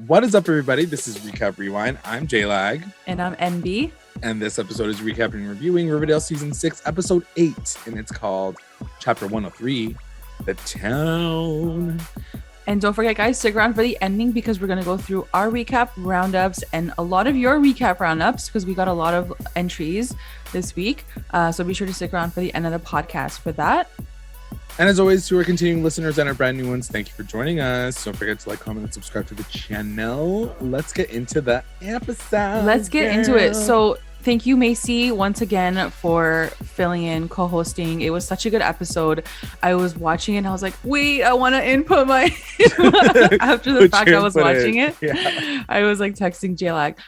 What is up, everybody? This is Recap Rewind. I'm J-Lag. And I'm NB. And this episode is recapping and reviewing Riverdale Season 6, Episode 8. And it's called Chapter 103, The Town. And don't forget, guys, stick around for the ending because we're going to go through our recap roundups and a lot of your recap roundups because we got a lot of entries this week. So be sure to stick around for the end of the podcast for that. And as always, to our continuing listeners and our brand new ones, thank you for joining us. Don't forget to like, comment, and subscribe to the channel. Let's get into the episode. Let's get into it. So thank you, Macy, once again for filling in, co-hosting. It was such a good episode. I was watching it and I was like, wait, I want to input my after the fact I was watching it. Yeah. I was like texting J-Lag.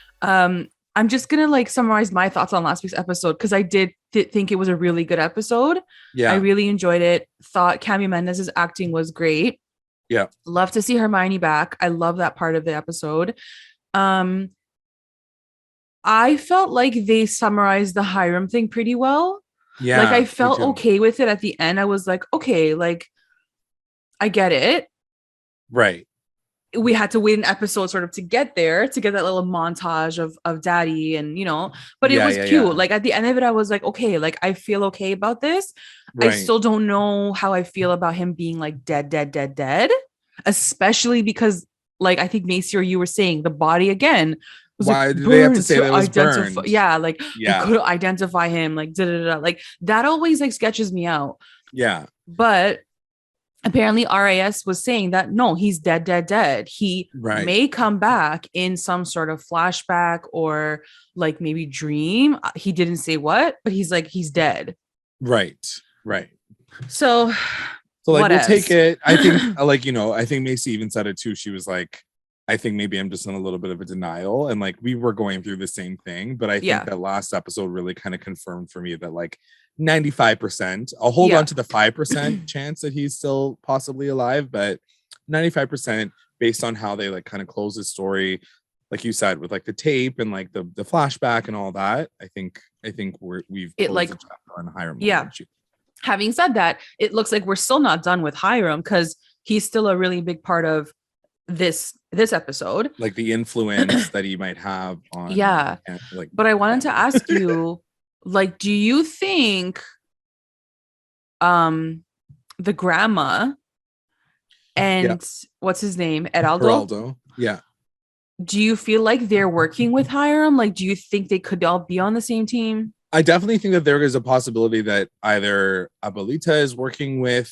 I'm just gonna like summarize my thoughts on last week's episode because I did think it was a really good episode. Yeah, I really enjoyed it. Thought Cami Mendez's acting was great. Yeah, love to see Hermione back. I love that part of the episode. I felt like they summarized the Hiram thing pretty well. Yeah, like I felt okay with it at the end. I was like, okay, like I get it. Right. We had to wait an episode sort of to get there, to get that little montage of daddy and, you know, but it was cute. Yeah. Like at the end of it, I was like, okay, like I feel okay about this. Right. I still don't know how I feel about him being like dead, especially because like, I think Macy or you were saying the body again. Why like, did they have to say that it was burned? Yeah. Like you couldn't identify him like, like that always like sketches me out. Yeah. But apparently RAS was saying that no, he's dead. He may come back in some sort of flashback or like maybe dream. He didn't say what, but he's like, he's dead. Right. So like we'll take it. I think like, you know, I think Macy even said it too. She was like, I think maybe I'm just in a little bit of a denial. And like we were going through the same thing, but I think that last episode really kind of confirmed for me that like 95%, I'll hold on to the 5% chance that he's still possibly alive, but 95% based on how they like kind of close the story, like you said, with like the tape and like the flashback and all that. I think we've closed the chapter on Hiram. Yeah. Having said that, it looks like we're still not done with Hiram because he's still a really big part of this episode, like the influence that he might have on like. But I wanted to ask you, like, do you think the grandma and what's his name, Geraldo, do you feel like they're working with Hiram? Like, do you think they could all be on the same team? I definitely think that there is a possibility that either Abuelita is working with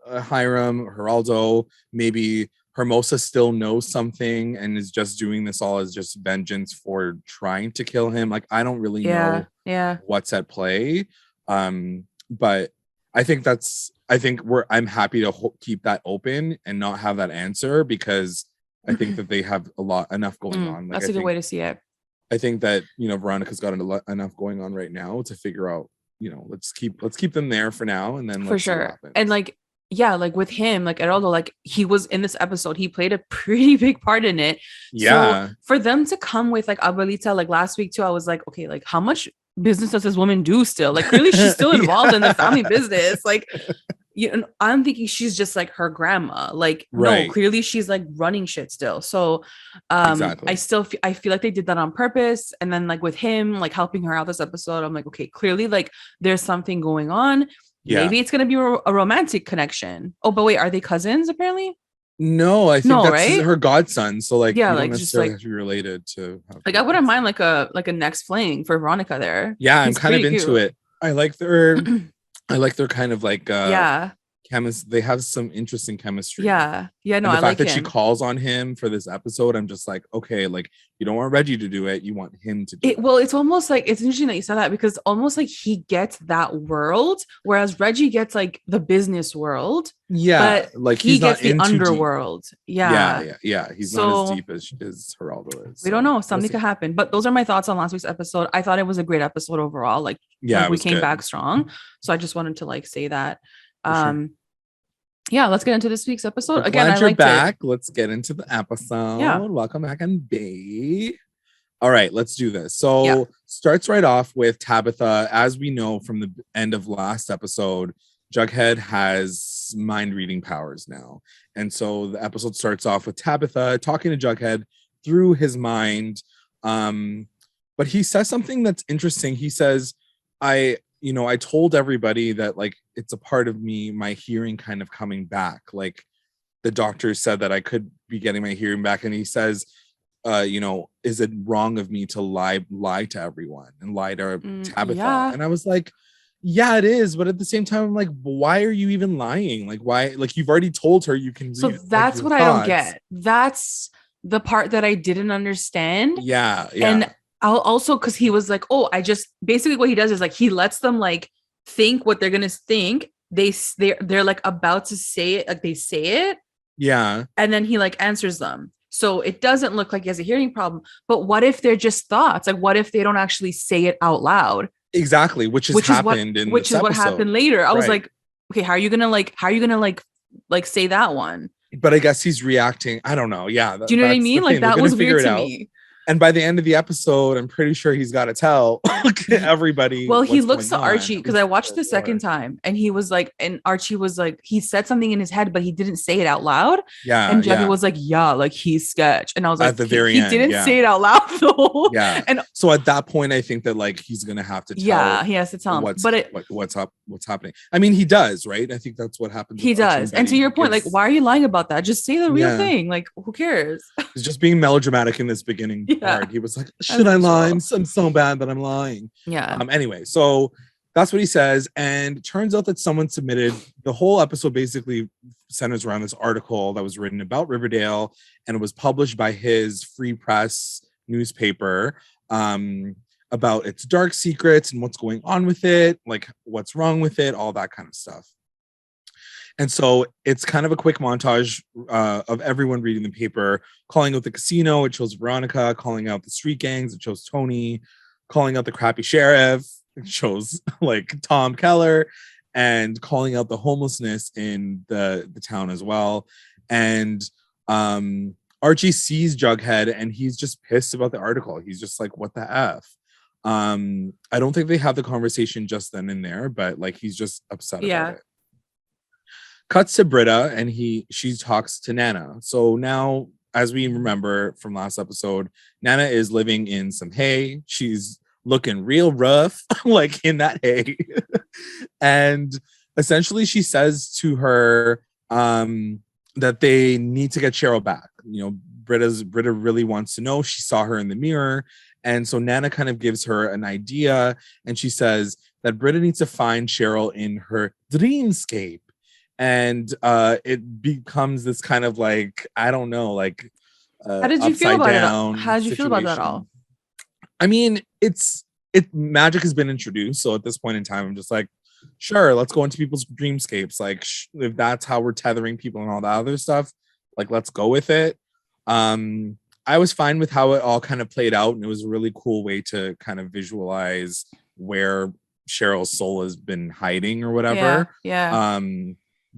Hiram, Geraldo, maybe Hermosa still knows something and is just doing this all as just vengeance for trying to kill him. Like, I don't really know what's at play. But I think I'm happy to keep that open and not have that answer because I think that they have enough going on. Like, that's a good way to see it. I think that, you know, Veronica's got enough going on right now to figure out, you know, let's keep them there for now. And then for sure. And like, yeah, like with him, like Geraldo, like he was in this episode, he played a pretty big part in it. Yeah. So for them to come with like Abuelita, like last week too, I was like, okay, like how much business does this woman do still? Like clearly she's still involved in the family business. Like, you know, I'm thinking she's just like her grandma. Like, no, clearly she's like running shit still. So exactly. I feel like they did that on purpose. And then like with him, like helping her out this episode, I'm like, okay, clearly like there's something going on. Yeah. Maybe it's going to be a romantic connection. Oh, but wait, are they cousins apparently? No, I think that's her godson. So like, yeah, you like don't just like have to be related to. Like, I wouldn't mind like a next fling for Veronica there. Yeah, I'm kind of into it. I like their kind of like they have some interesting chemistry. No, and the I fact that him. She calls on him for this episode, I'm just like, okay, like you don't want Reggie to do it, you want him to do it. Well, it's almost like, it's interesting that you said that because almost like he gets that world, whereas Reggie gets like the business world. Yeah, but like he gets the underworld. Yeah. He's not as deep as Geraldo is. We don't know. Something could happen. But those are my thoughts on last week's episode. I thought it was a great episode overall. Like, we came back strong. So I just wanted to like say that. Sure. Yeah, let's get into this week's episode. Again, I like back. Let's get into the episode. Yeah. Welcome back on B. All right, let's do this. So starts right off with Tabitha. As we know from the end of last episode, Jughead has gets mind reading powers now. And so the episode starts off with Tabitha talking to Jughead through his mind. But he says something that's interesting. He says, I told everybody that like it's a part of me, my hearing kind of coming back. Like the doctor said that I could be getting my hearing back. And he says, is it wrong of me to lie to everyone and lie to Tabitha? Yeah. And I was like, yeah, it is. But at the same time, I'm like, why are you even lying? Like, why? Like, you've already told her you can read. So that's what I don't get. That's the part that I didn't understand. Yeah. And I'll also, because he was like, oh, basically what he does is like, he lets them like think what they're going to think. They're like about to say it. Like they say it. Yeah. And then he like answers them. So it doesn't look like he has a hearing problem. But what if they're just thoughts? Like, what if they don't actually say it out loud? Exactly, which is what happened later. I was like, okay, how are you gonna say that one? But I guess he's reacting. I don't know. Yeah. Do you know what I mean? Like that was weird to me. And by the end of the episode, I'm pretty sure he's got to tell everybody. Well, he looks to Archie because I watched the second time and he was like, and Archie was like, he said something in his head, but he didn't say it out loud. Yeah. And Jackie was like, yeah, like he's sketch. And I was like, at the very end, he didn't say it out loud though. Yeah. And so at that point, I think that like he's gonna have to tell. Yeah, he has to tell him. What's happening. I mean, he does, right? I think that's what happens. He does. And to your point, like, why are you lying about that? Just say the real thing. Like, who cares? He's just being melodramatic in this beginning. Part. He was like, should I lie? I'm so bad that I'm lying. Yeah. Anyway, so that's what he says. And it turns out that someone submitted the whole episode basically centers around this article that was written about Riverdale, and it was published by his Free Press newspaper about its dark secrets and what's going on with it, like what's wrong with it, all that kind of stuff. And so it's kind of a quick montage of everyone reading the paper, calling out the casino. It shows Veronica, calling out the street gangs. It shows Tony, calling out the crappy sheriff. It shows like Tom Keller, and calling out the homelessness in the town as well. And Archie sees Jughead and he's just pissed about the article. He's just like, what the F? I don't think they have the conversation just then and there, but like he's just upset about it. Cuts to Brita and she talks to Nana. So now, as we remember from last episode, Nana is living in some hay. She's looking real rough, like in that hay. And essentially she says to her that they need to get Cheryl back. You know, Brita really wants to know. She saw her in the mirror. And so Nana kind of gives her an idea. And she says that Brita needs to find Cheryl in her dreamscape. And it becomes this kind of like, I don't know, like how did you feel about it? How did you feel about that all? I mean, magic has been introduced, so at this point in time, I'm just like, sure, let's go into people's dreamscapes. Like, if that's how we're tethering people and all that other stuff, like, let's go with it. I was fine with how it all kind of played out, and it was a really cool way to kind of visualize where Cheryl's soul has been hiding or whatever. Yeah.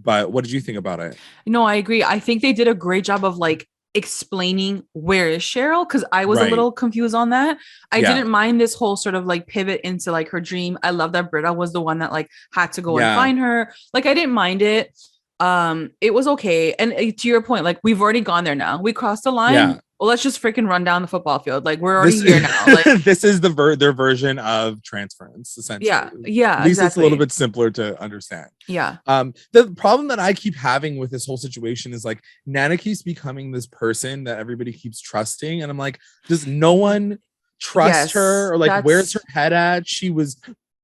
But what did you think about it? No, I agree. I think they did a great job of like explaining where is Cheryl, because I was a little confused on that. I didn't mind this whole sort of like pivot into like her dream. I love that Brita was the one that like had to go and find her. Like I didn't mind it. It was okay. And to your point, like we've already gone there now. We crossed the line. Well, let's just freaking run down the football field. Like we're already here now. Like this is their version of transference, essentially. Yeah. At least it's a little bit simpler to understand. Yeah. The problem that I keep having with this whole situation is like Nana keeps becoming this person that everybody keeps trusting, and I'm like, does no one trust her? Or like, where's her head at?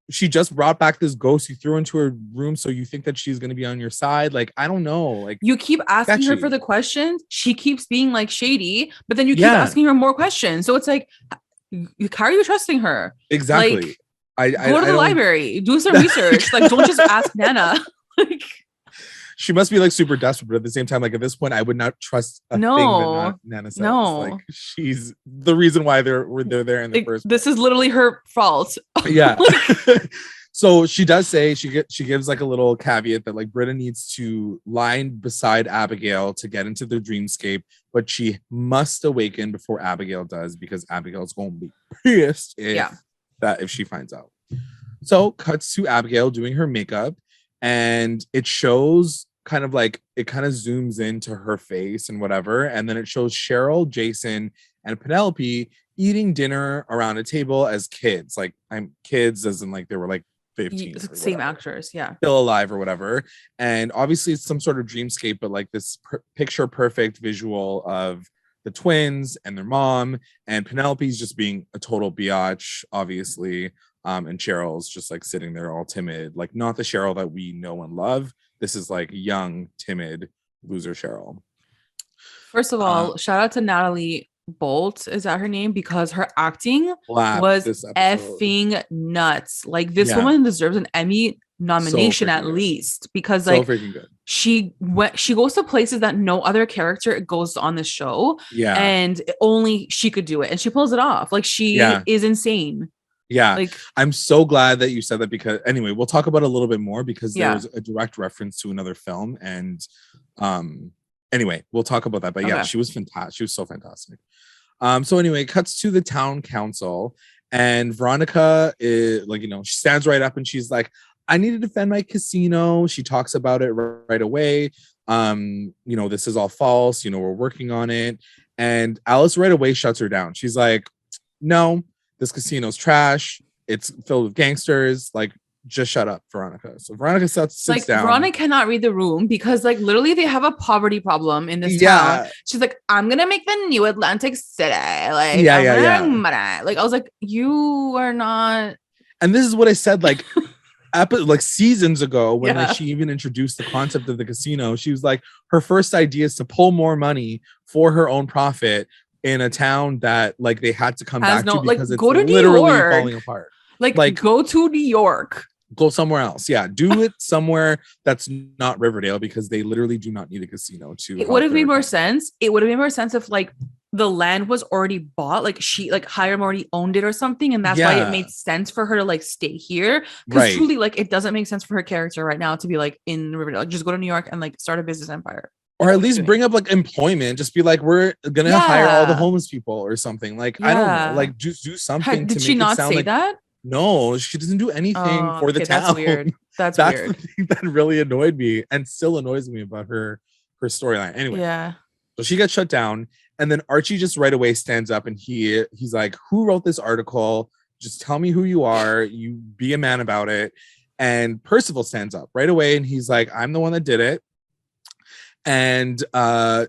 She just brought back this ghost you threw into her room, so you think that she's going to be on your side. Like, I don't know. Like, you keep asking her for the questions. She keeps being like shady, but then you keep asking her more questions. So it's like, how are you trusting her? Exactly. Like, go to the library, do some research. Like, don't just ask Nana. Like, she must be like super desperate, but at the same time, like at this point, I would not trust a thing that Nana says. No, like she's the reason why they're there in the first. This is literally her fault. Yeah. So she does say she gives like a little caveat that like Brita needs to lie beside Abigail to get into the dreamscape, but she must awaken before Abigail does, because Abigail's going to be pissed if she finds out. So cuts to Abigail doing her makeup. And it shows kind of like it kind of zooms into her face and whatever, and then it shows Cheryl, Jason, and Penelope eating dinner around a table as kids. Like I'm kids as in like they were like 15, same actors, yeah, still alive or whatever. And obviously it's some sort of dreamscape, but like this picture perfect visual of the twins and their mom, and Penelope's just being a total biatch, obviously. And Cheryl's just like sitting there all timid, like not the Cheryl that we know and love. This is like young, timid loser Cheryl. First of all, shout out to Natalie Bolt, is that her name? Because her acting was effing nuts. Like this woman deserves an Emmy nomination at least, because like freaking good. She goes to places that no other character goes on the show, and only she could do it, and she pulls it off. Like she is insane. Yeah, like I'm so glad that you said that, because anyway, we'll talk about it a little bit more, because there's a direct reference to another film, and anyway, we'll talk about that. But yeah, she was fantastic. She was so fantastic. So anyway, it cuts to the town council, and Veronica is like, she stands right up and she's like, I need to defend my casino. She talks about it right away. This is all false. We're working on it. And Alice right away shuts her down. She's like, no, this casino's trash. It's filled with gangsters. Like, just shut up, Veronica. So Veronica sits down. Veronica cannot read the room, because like literally they have a poverty problem in this town. She's like, I'm gonna make the new Atlantic City. Like, money. Like I was like, you are not. And this is what I said, like, like seasons ago, when like, she even introduced the concept of the casino. She was like, her first idea is to pull more money for her own profit in a town that like they had to come back to, because it's literally falling apart. Like go to New York. Go somewhere else. Yeah, do it somewhere that's not Riverdale, because they literally do not need a casino to. It would have made more sense. It would have made more sense if like the land was already bought, like she like Hiram already owned it or something, and that's why it made sense for her to like stay here. Because truly, like it doesn't make sense for her character right now to be like in Riverdale. Like just go to New York and like start a business empire. Or at least bring up like employment. Just be like, we're gonna hire all the homeless people or something. Like I don't know. Like just do something. Did she not say that? No, she doesn't do anything for the town. That's weird. That's the weird. thing that really annoyed me, and still annoys me about her storyline. Anyway, so she gets shut down, and then Archie just right away stands up, and he's like, "Who wrote this article? Just tell me who you are. You be a man about it." And Percival stands up right away, and he's like, "I'm the one that did it." And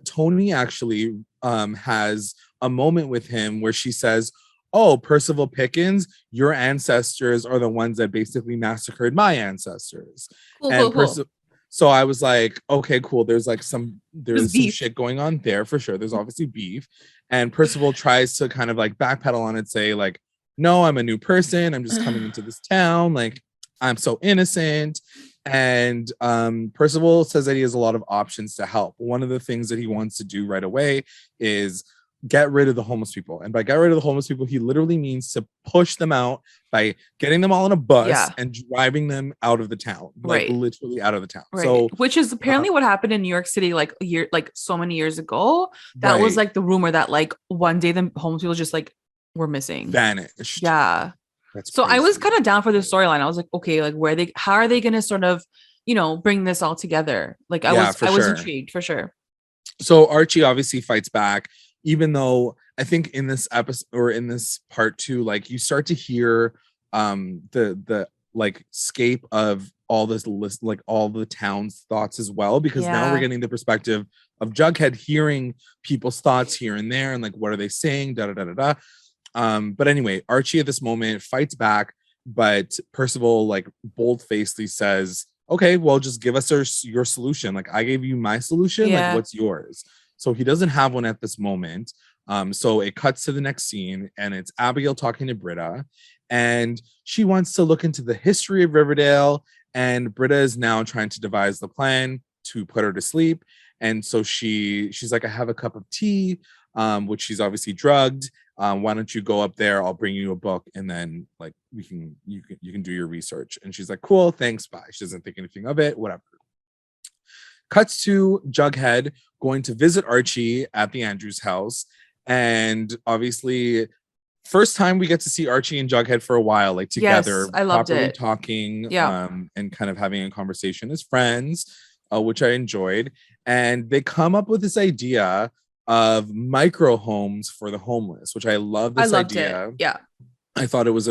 Tony actually has a moment with him where she says, oh, Percival Pickens, your ancestors are the ones that basically massacred my ancestors. Cool. So I was like, okay, cool. There's some shit going on there for sure. There's obviously beef. And Percival tries to kind of like backpedal on it, say like, no, I'm a new person. I'm just coming into this town. Like, I'm so innocent. And Percival says that he has a lot of options to help. One of the things that he wants to do right away is get rid of the homeless people. And by get rid of the homeless people, he literally means to push them out by getting them all in a bus and driving them out of the town, like literally out of the town. So, which is apparently what happened in New York City, like so many years ago. That was like the rumor that like one day the homeless people just like were missing, vanished. Yeah. So I was kind of down for the storyline. I was like, okay, like how are they going to sort of, bring this all together? Like I was intrigued for sure. So Archie obviously fights back, even though I think in this episode or in this part too, like you start to hear the like scape of all this list, like all the town's thoughts as well, because now we're getting the perspective of Jughead hearing people's thoughts here and there, and like what are they saying, da da da da da. But anyway, Archie at this moment fights back, but Percival like bold-facedly says, okay, well, just give us your solution. Like I gave you my solution, like what's yours? So he doesn't have one at this moment. So it cuts to the next scene, and it's Abigail talking to Brita, and she wants to look into the history of Riverdale, and Brita is now trying to devise the plan to put her to sleep. And so she's like, I have a cup of tea, which she's obviously drugged. Why don't you go up there? I'll bring you a book, and then like you can do your research. And she's like, cool, thanks, bye. She doesn't think anything of it, whatever. Cuts to Jughead going to visit Archie at the Andrews house. And obviously, first time we get to see Archie and Jughead for a while, like together, I loved properly it. talking, and kind of having a conversation as friends. which I enjoyed. And they come up with this idea of micro homes for the homeless, which I love this idea. It. Yeah. I thought it was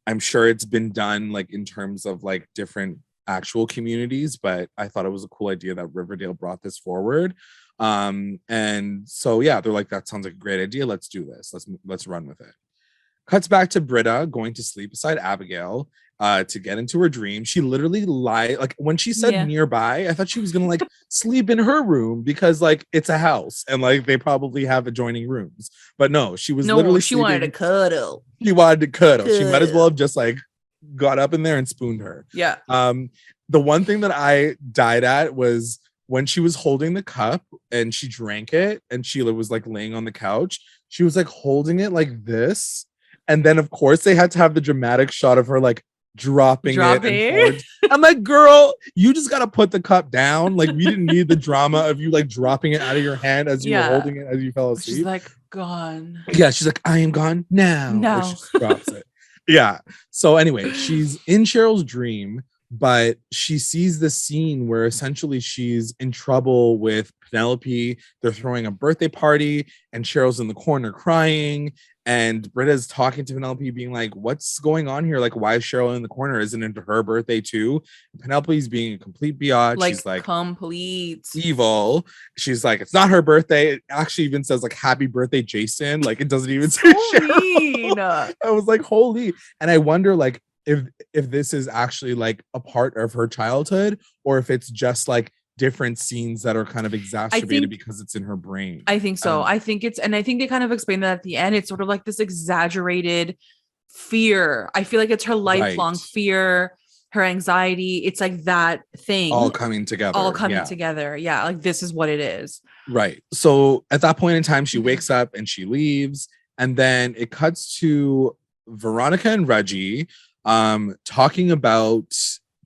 I'm sure it's been done like in terms of like different actual communities, but I thought it was a cool idea that Riverdale brought this forward. And so yeah, they're like, that sounds like a great idea. Let's do this. Let's run with it. Cuts back to Brita going to sleep beside Abigail to get into her dream. She literally lied. Like when she said nearby, I thought she was gonna like sleep in her room because like it's a house and like they probably have adjoining rooms. But no, she was literally she wanted to cuddle. She wanted to cuddle. She might as well have just like got up in there and spooned her. Yeah. The one thing that I died at was when she was holding the cup and she drank it and Sheila was like laying on the couch. She was like holding it like this. And then, of course, they had to have the dramatic shot of her like dropping it. I'm like, girl, you just got to put the cup down. Like, we didn't need the drama of you like dropping it out of your hand as you were holding it as you fell asleep. She's like, gone. Yeah, she's like, I am gone now. No. She just drops it. Yeah. So anyway, she's in Cheryl's dream, but she sees the scene where essentially she's in trouble with Penelope. They're throwing a birthday party and Cheryl's in the corner crying. And Brita's talking to Penelope, being like, what's going on here? Like, why is Cheryl in the corner? Isn't it her birthday too? Penelope's being a complete biatch. She's like complete evil. She's like, it's not her birthday. It actually even says like, happy birthday, Jason. Like, it doesn't even say Cheryl. I was like, holy. And I wonder like if this is actually like a part of her childhood or if it's just like different scenes that are kind of exacerbated because it's in her brain. I think so. I think they kind of explain that at the end. It's sort of like this exaggerated fear. I feel like it's her lifelong fear, her anxiety. It's like that thing all coming together. Yeah. Like this is what it is. Right. So at that point in time, she wakes up and she leaves. And then it cuts to Veronica and Reggie talking about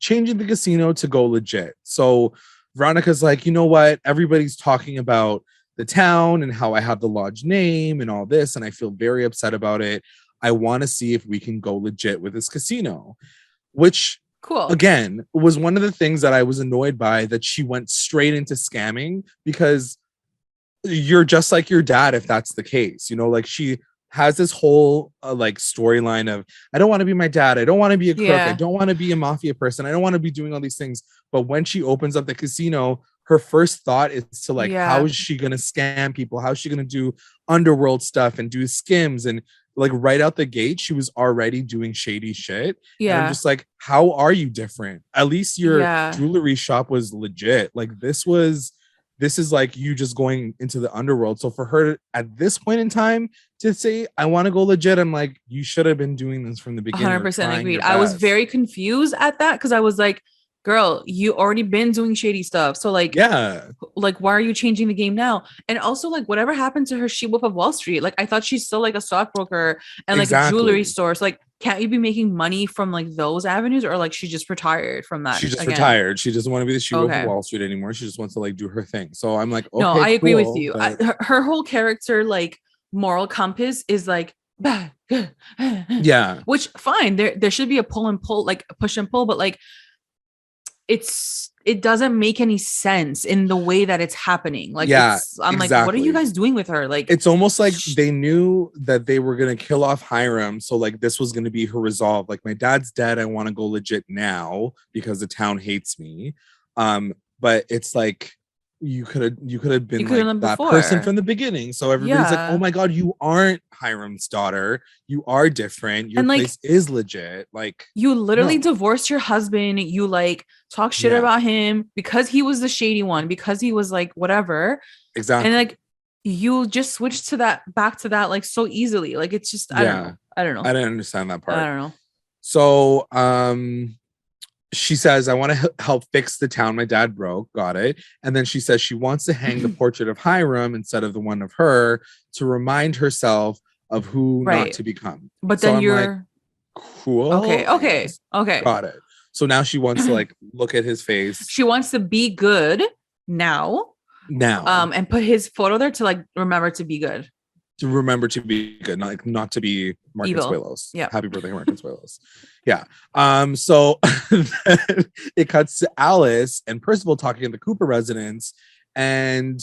changing the casino to go legit. So Veronica's like, you know what? Everybody's talking about the town and how I have the lodge name and all this, and I feel very upset about it. I want to see if we can go legit with this casino, which again was one of the things that I was annoyed by, that she went straight into scamming, because you're just like your dad if that's the case. You know, like she has this whole like storyline of, I don't want to be my dad. I don't want to be a crook. I don't want to be a mafia person. I don't want to be doing all these things. But when she opens up the casino, her first thought is to like, how is she going to scam people? How is she going to do underworld stuff and do skims? And like right out the gate, she was already doing shady shit. Yeah. And I'm just like, how are you different? At least your jewelry shop was legit. Like this is like you just going into the underworld. So for her at this point in time to say, I want to go legit, I'm like, you should have been doing this from the beginning. 100% agreed. I was very confused at that because I was like, girl, you already been doing shady stuff. So like, like, why are you changing the game now? And also like whatever happened to her She-Wolf of Wall Street? Like, I thought she's still like a stockbroker and like a jewelry store. So like, can't you be making money from like those avenues, or like she just retired from that? She just retired. She doesn't want to be the She-Wolf of Wall Street anymore. She just wants to like do her thing. So I'm like, okay, no, I agree with you. But her whole character, like moral compass is like, which fine. There should be a pull and pull, like a push and pull, but like it doesn't make any sense in the way that it's happening. Like, I'm like, what are you guys doing with her? Like, it's almost like they knew that they were going to kill off Hiram. So like, this was going to be her resolve. Like, my dad's dead. I want to go legit now because the town hates me. But it's like, you could have been like that person from the beginning. So everybody's like, oh my God, you aren't Hiram's daughter. You are different. Your place is legit. Like, you literally divorced your husband. You like talk shit about him because he was the shady one, because he was like whatever. Exactly. And like, you just switched to that, back to that, like so easily. Like, it's just, I don't know. I didn't understand that part. I don't know. So, she says, I want to help fix the town my dad broke. Got it. And then she says she wants to hang the portrait of Hiram instead of the one of her to remind herself of who not to become. But then I'm you're like, cool. Okay. Got it. So now she wants to like look at his face. She wants to be good now. And put his photo there to like remember to be good. to remember to be good, not to be Mark Consuelos. Yeah. Happy birthday, Mark Consuelos. Yeah. So it cuts to Alice and Percival talking in the Cooper residence, and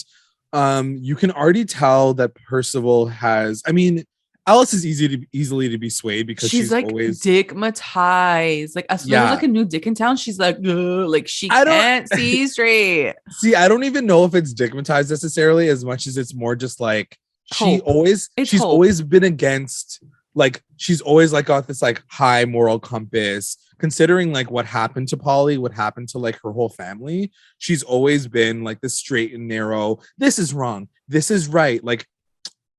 you can already tell that Percival has. I mean, Alice is easily to be swayed because she's like always dickmatized. Like as soon as like a new dick in town, she's like, like she can't see straight. See, I don't even know if it's dickmatized necessarily as much as it's more just like she's always been against, like she's always like got this like high moral compass, considering like what happened to Polly, what happened to like her whole family. She's always been like this straight and narrow, this is wrong, this is right. Like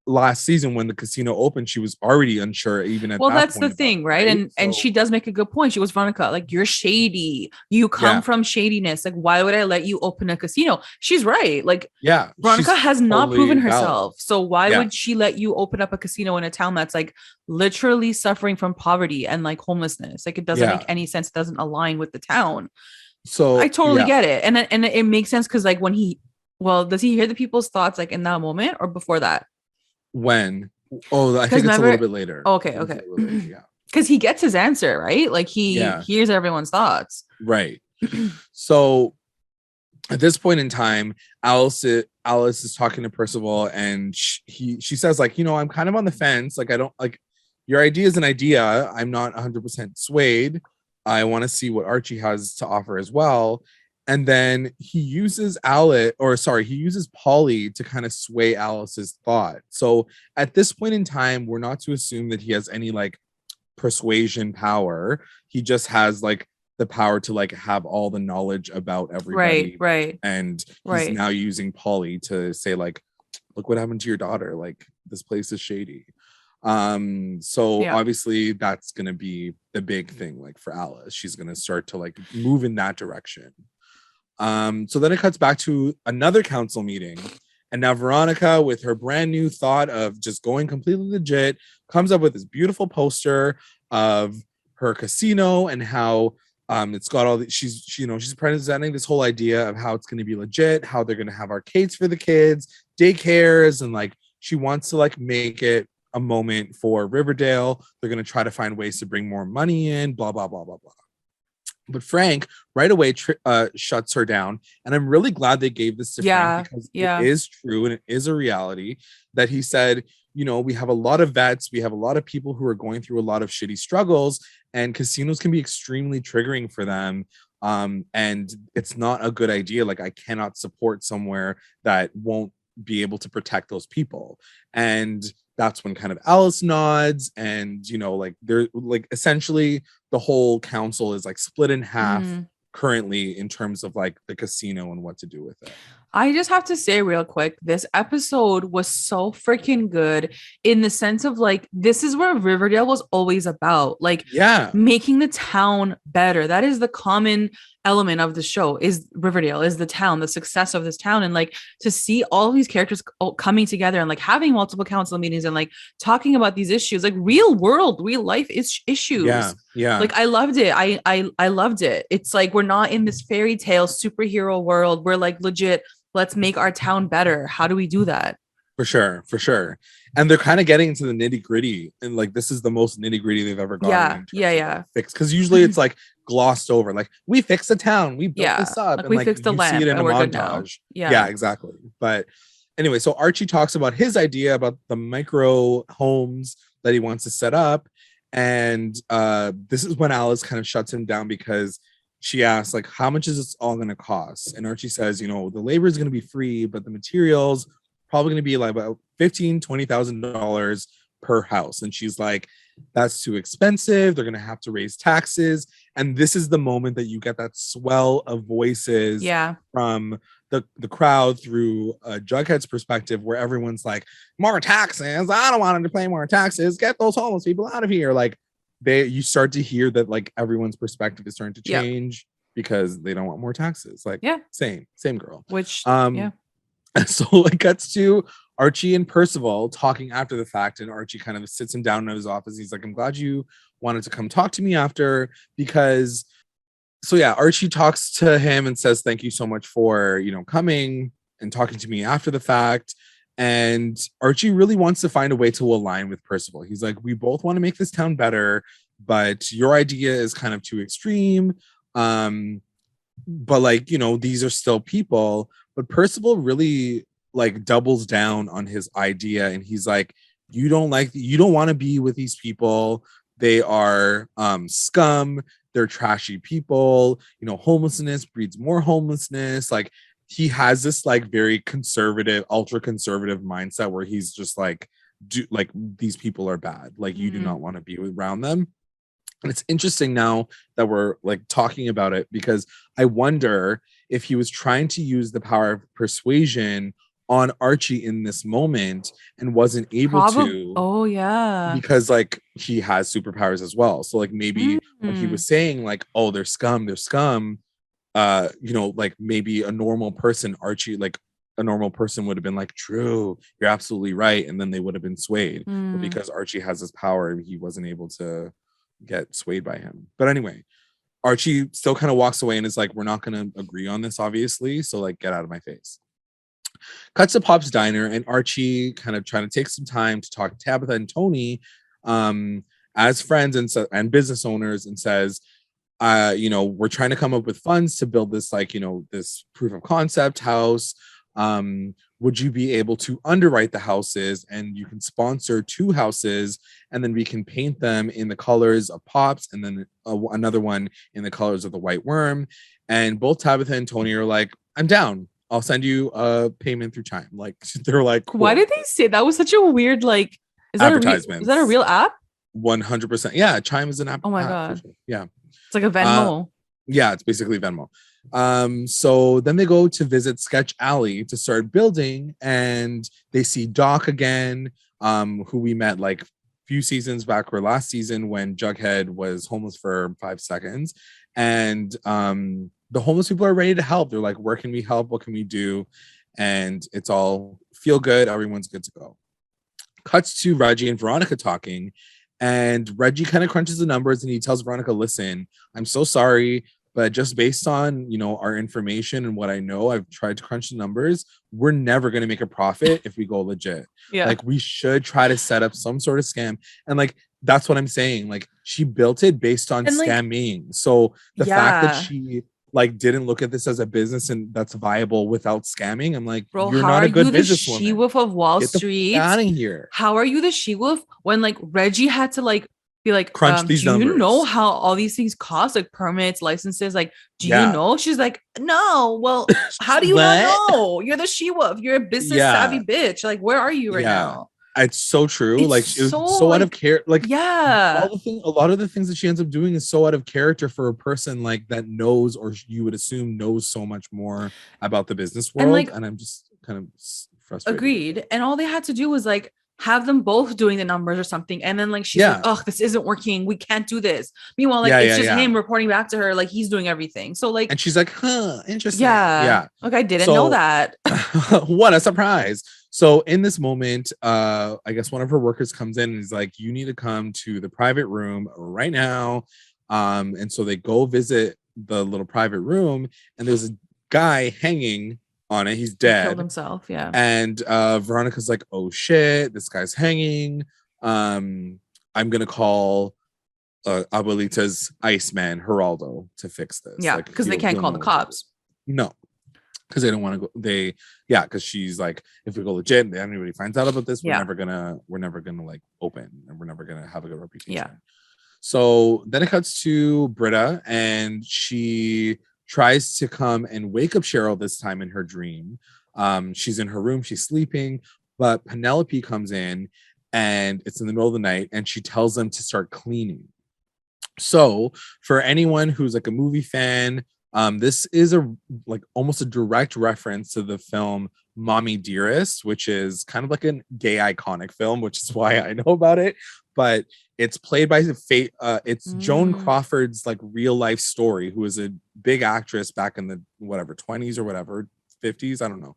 last season when the casino opened, she was already unsure even at that that's point the thing, right? And she does make a good point. She was Veronica, like, you're shady, you come from shadiness, like why would I let you open a casino? She's right. Like, Veronica has not proven herself, so why would she let you open up a casino in a town that's like literally suffering from poverty and like homelessness? Like, it doesn't make any sense. It doesn't align with the town. So I totally get it, and it makes sense because like when does he hear the people's thoughts like in that moment or before that? When? Oh, I think it's a little bit later. Okay. Yeah. Because he gets his answer, right? Like he hears everyone's thoughts. Right. So at this point in time, Alice is talking to Percival, and she says like, I'm kind of on the fence. Like, I don't like your idea is an idea. I'm not 100% swayed. I want to see what Archie has to offer as well. And then he uses Polly to kind of sway Alice's thought. So at this point in time, we're not to assume that he has any like persuasion power. He just has like the power to like have all the knowledge about everybody. Right. And he's now using Polly to say like, look what happened to your daughter. Like, this place is shady. Obviously that's going to be the big thing. Like for Alice, she's going to start to like move in that direction. So then it cuts back to another council meeting, and now Veronica, with her brand new thought of just going completely legit, comes up with this beautiful poster of her casino and how it's got all the, she's presenting this whole idea of how it's going to be legit, how they're going to have arcades for the kids, daycares, and like she wants to like make it a moment for Riverdale. They're going to try to find ways to bring more money in, blah blah blah blah blah. But Frank right away shuts her down. And I'm really glad they gave this to Frank, because it is true and it is a reality that he said, we have a lot of vets. We have a lot of people who are going through a lot of shitty struggles, and casinos can be extremely triggering for them. And it's not a good idea. Like, I cannot support somewhere that won't be able to protect those people. And that's when kind of Alice nods, and like they're like essentially the whole council is like split in half currently in terms of like the casino and what to do with it. I just have to say real quick, this episode was so freaking good in the sense of like, this is where Riverdale was always about, like making the town better. That is the common element of the show, is Riverdale, is the town, the success of this town. And like to see all these characters coming together and like having multiple council meetings and like talking about these issues, like real life issues. Like I loved it. I loved it. It's like, we're not in this fairy tale superhero world. We're like legit, let's make our town better. How do we do that? For sure. And they're kind of getting into the nitty gritty, and like this is the most nitty gritty they've ever gotten. Fix, because usually it's like glossed over. Like, we fixed the town, we built this up, like, and we like fixed the lamp, see it in a montage. Yeah, exactly. But anyway, so Archie talks about his idea about the micro homes that he wants to set up, and this is when Alice kind of shuts him down, because she asks like, how much is this all going to cost? And Archie says, the labor is going to be free, but the materials probably going to be like about $15,000-$20,000 per house. And she's like, that's too expensive. They're going to have to raise taxes. And this is the moment that you get that swell of voices from the crowd through Jughead's perspective, where everyone's like, more taxes. I don't want them to pay more taxes. Get those homeless people out of here. Like, you start to hear that like everyone's perspective is starting to change because they don't want more taxes. Like, same girl. Which so it cuts to Archie and Percival talking after the fact, and Archie kind of sits him down in his office. He's like, I'm glad you wanted to come talk to me after, because Archie talks to him and says, thank you so much for coming and talking to me after the fact. And Archie really wants to find a way to align with Percival. He's like, we both want to make this town better, but your idea is kind of too extreme. But like, these are still people. But Percival really like doubles down on his idea, and he's like, you don't want to be with these people. They are scum. They're trashy people. Homelessness breeds more homelessness. Like, he has this like very conservative, ultra conservative mindset where he's just like, these people are bad. Like, you do not want to be around them. And it's interesting now that we're like talking about it, because I wonder if he was trying to use the power of persuasion on Archie in this moment and wasn't able to. Oh yeah, because like he has superpowers as well. So like maybe when he was saying like, oh, they're scum, like maybe a normal person, Archie, like a normal person would have been like, true, you're absolutely right, and then they would have been swayed. But because Archie has this power, he wasn't able to get swayed by him. But anyway, Archie still kind of walks away and is like, we're not going to agree on this, obviously, so like, get out of my face. Cuts to Pop's diner, and Archie kind of trying to take some time to talk to Tabitha and Tony as friends and business owners, and says, we're trying to come up with funds to build this, like, this proof of concept house. Would you be able to underwrite the houses, and you can sponsor 2 houses, and then we can paint them in the colors of Pop's, and then another one in the colors of the White Worm. And both Tabitha and Tony are like, I'm down. I'll send you a payment through Chime. Like, they're like, cool. Why did they say that? Was such a weird, like, advertisement? Is that a real app? 100%. Yeah, Chime is an app. Oh my god. Sure. Yeah, it's like a Venmo. Yeah, it's basically Venmo. So then they go to visit Sketch Alley to start building, and they see Doc again, who we met like few seasons back, or last season, when Jughead was homeless for 5 seconds. And the homeless people are ready to help. They're like, where can we help? What can we do? And it's all feel good. Everyone's good to go. Cuts to Reggie and Veronica talking, and Reggie kind of crunches the numbers, and he tells Veronica, listen, I'm so sorry, but just based on, our information and what I know, I've tried to crunch the numbers. We're never going to make a profit if we go legit. Yeah. Like, we should try to set up some sort of scam. And like, that's what I'm saying. Like, she built it based on scamming. So the fact that she like didn't look at this as a business and that's viable without scamming, I'm like, bro, you're not a good businesswoman. She-wolf of Wall Street. Get out of here. How are you the she-wolf when like Reggie had to like be like, crunch these numbers? Do you know how all these things cost, like permits, licenses? Like, do you know? She's like, no. Well, how do you not know? You're the she-wolf. You're a business savvy bitch. Like, where are you right now? It's so true. It's like, it was so out of character. Like, yeah, a lot of the things that she ends up doing is so out of character for a person like that knows, or you would assume knows, so much more about the business world. And I'm just kind of frustrated. Agreed. And all they had to do was like have them both doing the numbers or something, and then like she's like, oh, this isn't working, we can't do this. Meanwhile, like it's just him reporting back to her like he's doing everything. So like, and she's like, huh, interesting. Like, I didn't know that. What a surprise. So in this moment, I guess one of her workers comes in and is like, you need to come to the private room right now. And so they go visit the little private room, and there's a guy hanging on it. He's dead. He killed himself. Yeah. And Veronica's like, oh shit, this guy's hanging. I'm gonna call Abuelita's Iceman, Geraldo, to fix this. Yeah, because they can't call the cops. No, because they don't want to go. Because she's like, if we go legit and anybody finds out about this, we're never gonna like open, and we're never gonna have a good reputation. Yeah. So then it cuts to Brita, and she tries to come and wake up Cheryl, this time in her dream. She's in her room, she's sleeping, but Penelope comes in, and it's in the middle of the night, and she tells them to start cleaning. So for anyone who's like a movie fan, this is almost a direct reference to the film Mommy Dearest, which is kind of like a gay iconic film, which is why I know about it. But it's played by it's Joan Crawford's like real life story, who was a big actress back in the 20s or 50s, I don't know.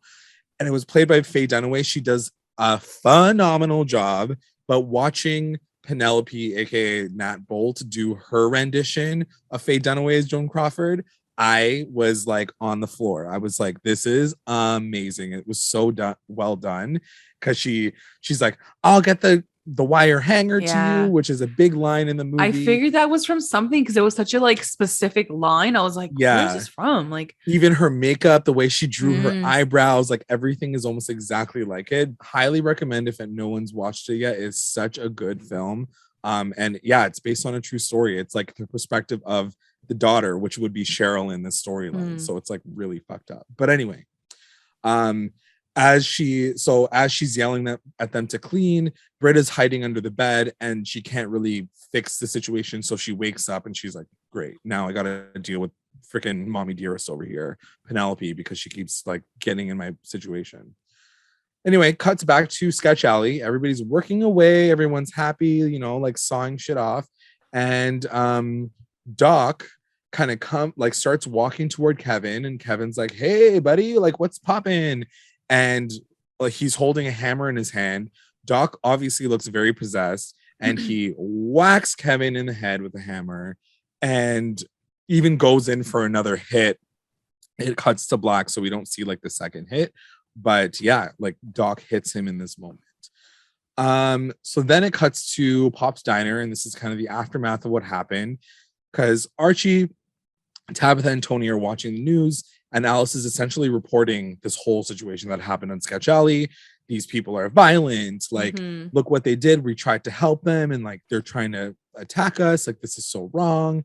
And it was played by Faye Dunaway. She does a phenomenal job, but watching Penelope, aka Nat Bolt, do her rendition of Faye Dunaway as Joan Crawford, I was like on the floor. I was like, this is amazing. It was so well done. because she's like, I'll get the wire hanger to you, which is a big line in the movie. I figured that was from something because it was such a like specific line. I was like, where's this from? Like, even her makeup, the way she drew her eyebrows, like everything is almost exactly like it. Highly recommend if no one's watched it yet. It's such a good film. And yeah, it's based on a true story. It's like the perspective of the daughter, which would be Cheryl in this storyline. So it's like really fucked up. But anyway, as she's yelling at them to clean, Brita's hiding under the bed and she can't really fix the situation. So she wakes up and she's like, great, now I gotta deal with freaking mommy dearest over here, Penelope, because she keeps like getting in my situation. Anyway, cuts back to Sketch Alley. Everybody's working away, everyone's happy, you know, like sawing shit off. And Doc kind of starts walking toward Kevin, and Kevin's like, hey buddy, like what's poppin'? And like he's holding a hammer in his hand. Doc obviously looks very possessed, and he whacks Kevin in the head with a hammer and even goes in for another hit. It cuts to black, so we don't see like the second hit, but yeah, like Doc hits him in this moment. So then it cuts to Pop's Diner, and this is kind of the aftermath of what happened, because Archie, Tabitha, and Tony are watching the news, and Alice is essentially reporting this whole situation that happened on Sketch Alley. These people are violent. Like, look what they did. We tried to help them, and like they're trying to attack us. Like, this is so wrong.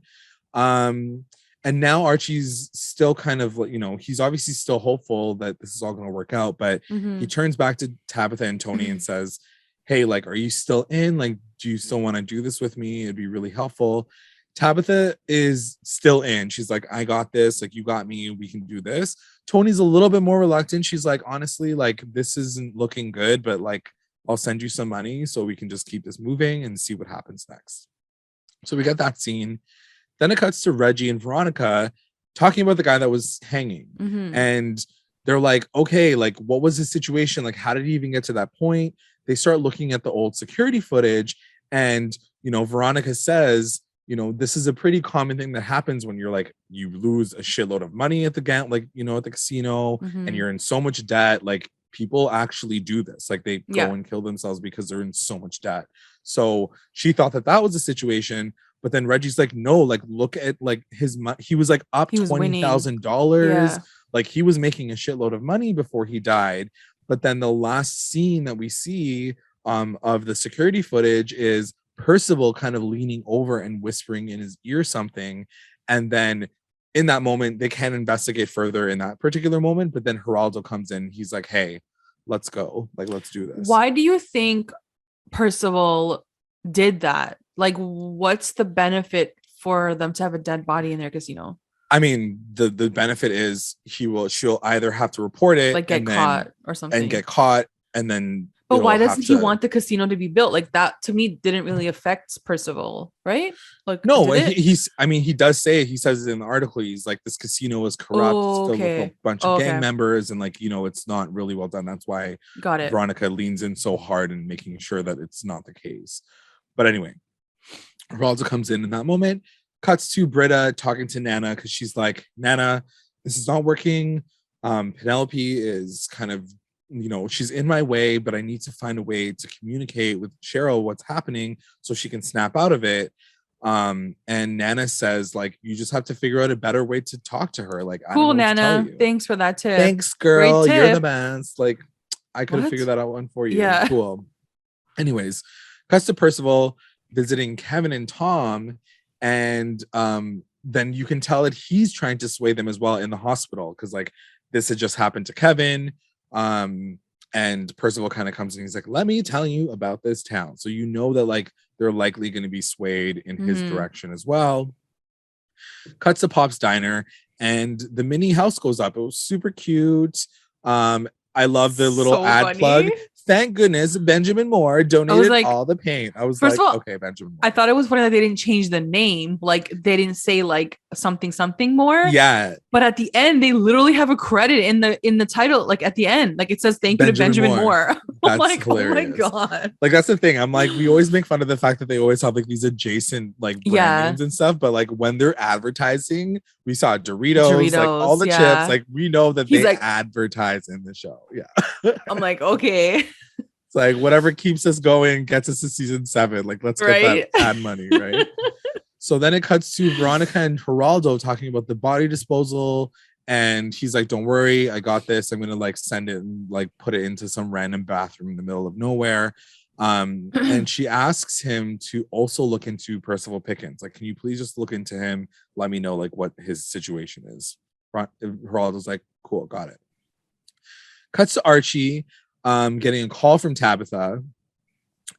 And now Archie's still kind of, you know, he's obviously still hopeful that this is all going to work out. But he turns back to Tabitha and Tony and says, hey, like, are you still in? Like, do you still want to do this with me? It'd be really helpful. Tabitha is still in. She's like, I got this. Like, you got me. We can do this. Tony's a little bit more reluctant. She's like, honestly, like, this isn't looking good, but like, I'll send you some money so we can just keep this moving and see what happens next. So we got that scene. Then it cuts to Reggie and Veronica talking about the guy that was hanging. And they're like, okay, like, what was his situation? Like, how did he even get to that point? They start looking at the old security footage, and, you know, Veronica says, you know, this is a pretty common thing that happens when you're like, you lose a shitload of money at the like, you know, at the casino, and you're in so much debt. Like, people actually do this. Like, they go and kill themselves because they're in so much debt. So she thought that was a situation, but then Reggie's like, no, like, look at like his money. He was like up $20,000. Like, he was making a shitload of money before he died. But then the last scene that we see of the security footage is Percival kind of leaning over and whispering in his ear something. And then in that moment, they can't investigate further in that particular moment. But then Geraldo comes in. He's like, hey, let's go. Like, let's do this. Why do you think Percival did that? Like, what's the benefit for them to have a dead body in their casino? I mean, the benefit is she'll either have to report it, like get caught or something, and get caught, and then. But why doesn't he want the casino to be built? Like, that to me didn't really affect Percival, right? Like, no, he does say it. He says it in the article. He's like, this casino is corrupt, it's filled with a bunch of gang members, and like, you know, it's not really well done. That's why Veronica leans in so hard and making sure that it's not the case. But anyway, Geraldo comes in that moment. Cuts to Brita talking to Nana, because she's like, Nana, this is not working. Penelope is kind of, you know, she's in my way, but I need to find a way to communicate with Cheryl what's happening so she can snap out of it. And Nana says, like, you just have to figure out a better way to talk to her. Like, cool, Nana. Thanks for that tip. Thanks, girl. You're the best. Like, I could have figured that out one for you. Yeah. Cool. Anyways, cuts to Percival visiting Kevin and Tom. And then you can tell that he's trying to sway them as well in the hospital, because like this had just happened to Kevin. And Percival kind of comes in, he's like, let me tell you about this town. So you know that like they're likely going to be swayed in his direction as well. Cuts to Pop's Diner, and the mini house goes up. It was super cute. I love the little ad plug. Thank goodness Benjamin Moore donated all the paint. I was like, okay, Benjamin Moore. I thought it was funny that they didn't change the name. Like, they didn't say like something more. Yeah. But at the end, they literally have a credit in the title. Like, at the end, like, it says thank you to Benjamin Moore. That's like, hilarious. Oh my God. Like, that's the thing. I'm like, we always make fun of the fact that they always have like these adjacent like brand names and stuff. But like when they're advertising, we saw Doritos, like all the chips. Like, we know that they advertise in the show. Yeah. I'm like, okay. It's like whatever keeps us going gets us to season 7. Like, let's get that ad money, right? So then it cuts to Veronica and Geraldo talking about the body disposal. And he's like, don't worry, I got this. I'm going to like send it and like put it into some random bathroom in the middle of nowhere. And she asks him to also look into Percival Pickens. Like, can you please just look into him? Let me know like what his situation is. Geraldo's like, cool, got it. Cuts to Archie getting a call from Tabitha.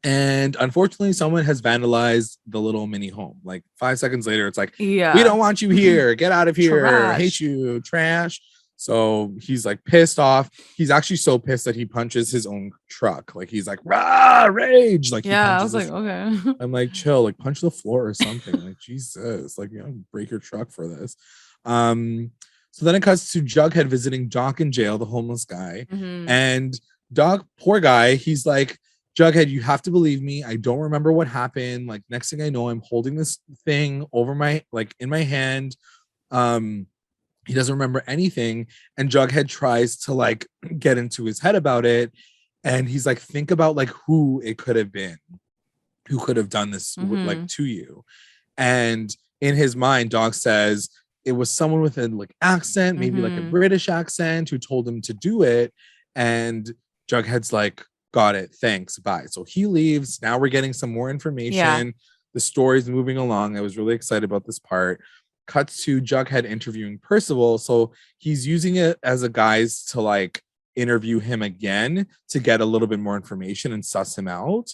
And unfortunately, someone has vandalized the little mini home. Like 5 seconds later, it's like, we don't want you here. Get out of here. Trash. Hate you. Trash. So he's like pissed off. He's actually so pissed that he punches his own truck. Like he's like, rah, rage. Like, I was like, okay. I'm like, chill, like punch the floor or something. Like, Jesus, like, you know, break your truck for this. So then it cuts to Jughead visiting Doc in jail, the homeless guy. And Doc, poor guy, he's like, Jughead, you have to believe me. I don't remember what happened. Like, next thing I know, I'm holding this thing over my, like, in my hand. He doesn't remember anything. And Jughead tries to, like, get into his head about it. And he's like, think about, like, who it could have been. Who could have done this, like, to you. And in his mind, Doc says, it was someone with a, like, accent, maybe, like, a British accent who told him to do it. And Jughead's like, got it, thanks, bye. So he leaves. Now we're getting some more information. The story's moving along. I was really excited about this part. Cuts to Jughead interviewing Percival. So he's using it as a guise to like interview him again to get a little bit more information and suss him out.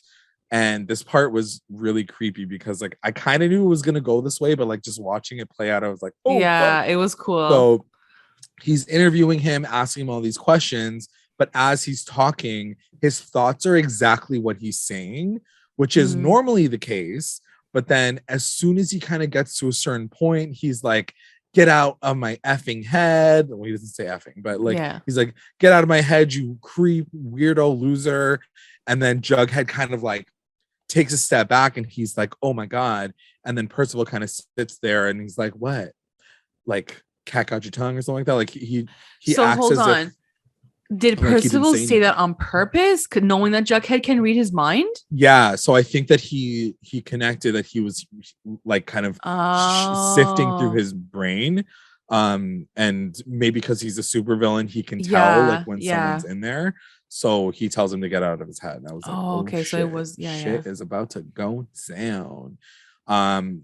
And this part was really creepy because like I kind of knew it was gonna go this way, but like just watching it play out, I was like, oh yeah, fuck. It was cool. So he's interviewing him, asking him all these questions. But as he's talking, his thoughts are exactly what he's saying, which is normally the case. But then as soon as he kind of gets to a certain point, he's like, get out of my effing head. Well, he doesn't say effing, but like, he's like, get out of my head, you creep, weirdo, loser. And then Jughead kind of like takes a step back and he's like, oh my God. And then Percival kind of sits there and he's like, what? Like, cat got your tongue or something like that? Like he so acts hold as on. if did Percival say that on purpose, knowing that Jughead can read his mind? Yeah, so I think that he connected that he was like kind of sifting through his brain, and maybe because he's a supervillain, he can tell like when someone's in there. So he tells him to get out of his head, and I was like, "Oh, okay." Shit. So it was shit is about to go down.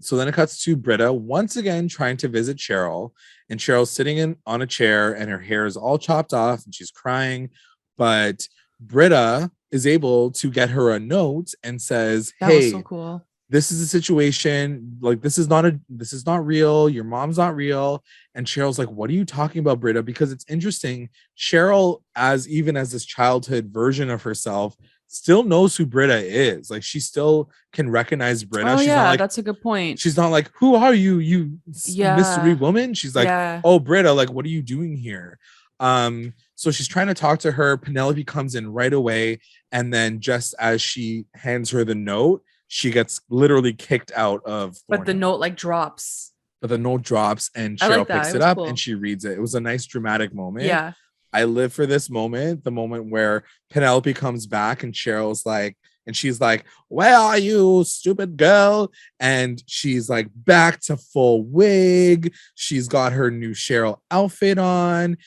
So then it cuts to Brita once again trying to visit Cheryl, and Cheryl's sitting on a chair and her hair is all chopped off and she's crying, but Brita is able to get her a note and says, hey, was so cool. This is a situation, like this is not real, your mom's not real. And Cheryl's like, what are you talking about, Brita? Because it's interesting, Cheryl, as this childhood version of herself, still knows who Brita is. Like she still can recognize Brita. She's not like, that's a good point. She's not like, who are you mystery woman? She's like, oh, Brita, like what are you doing here? So she's trying to talk to her. Penelope comes in right away, and then just as she hands her the note, she gets literally kicked out of Thornhill. But the note like drops. But the note drops and Cheryl picks it up and she reads it. It was a nice dramatic moment. Yeah. I live for this moment, the moment where Penelope comes back and Cheryl's like, and she's like, where are you, stupid girl? And she's like back to full wig. She's got her new Cheryl outfit on.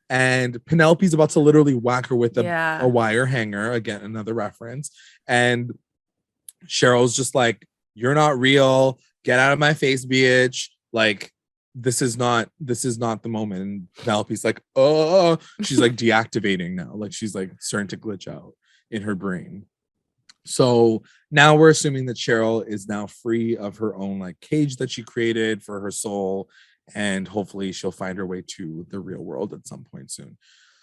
And Penelope's about to literally whack her with a wire hanger. Again, another reference. And Cheryl's just like, you're not real. Get out of my face, bitch. Like, this is not the moment. And Penelope's like, oh, she's like deactivating now. Like she's like starting to glitch out in her brain. So now we're assuming that Cheryl is now free of her own like cage that she created for her soul. And hopefully she'll find her way to the real world at some point soon.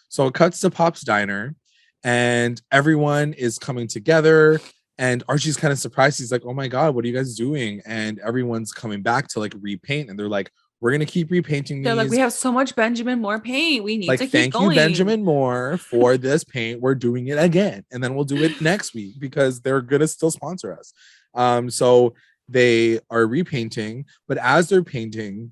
So it cuts to Pop's diner and everyone is coming together. And Archie's kind of surprised. He's like, oh my God, what are you guys doing? And everyone's coming back to like repaint. And they're like, we're going to keep repainting these. They're like, we have so much Benjamin Moore paint. We need to keep going. Thank you, Benjamin Moore, for this paint. We're doing it again. And then we'll do it next week because they're going to still sponsor us. So they are repainting. But as they're painting,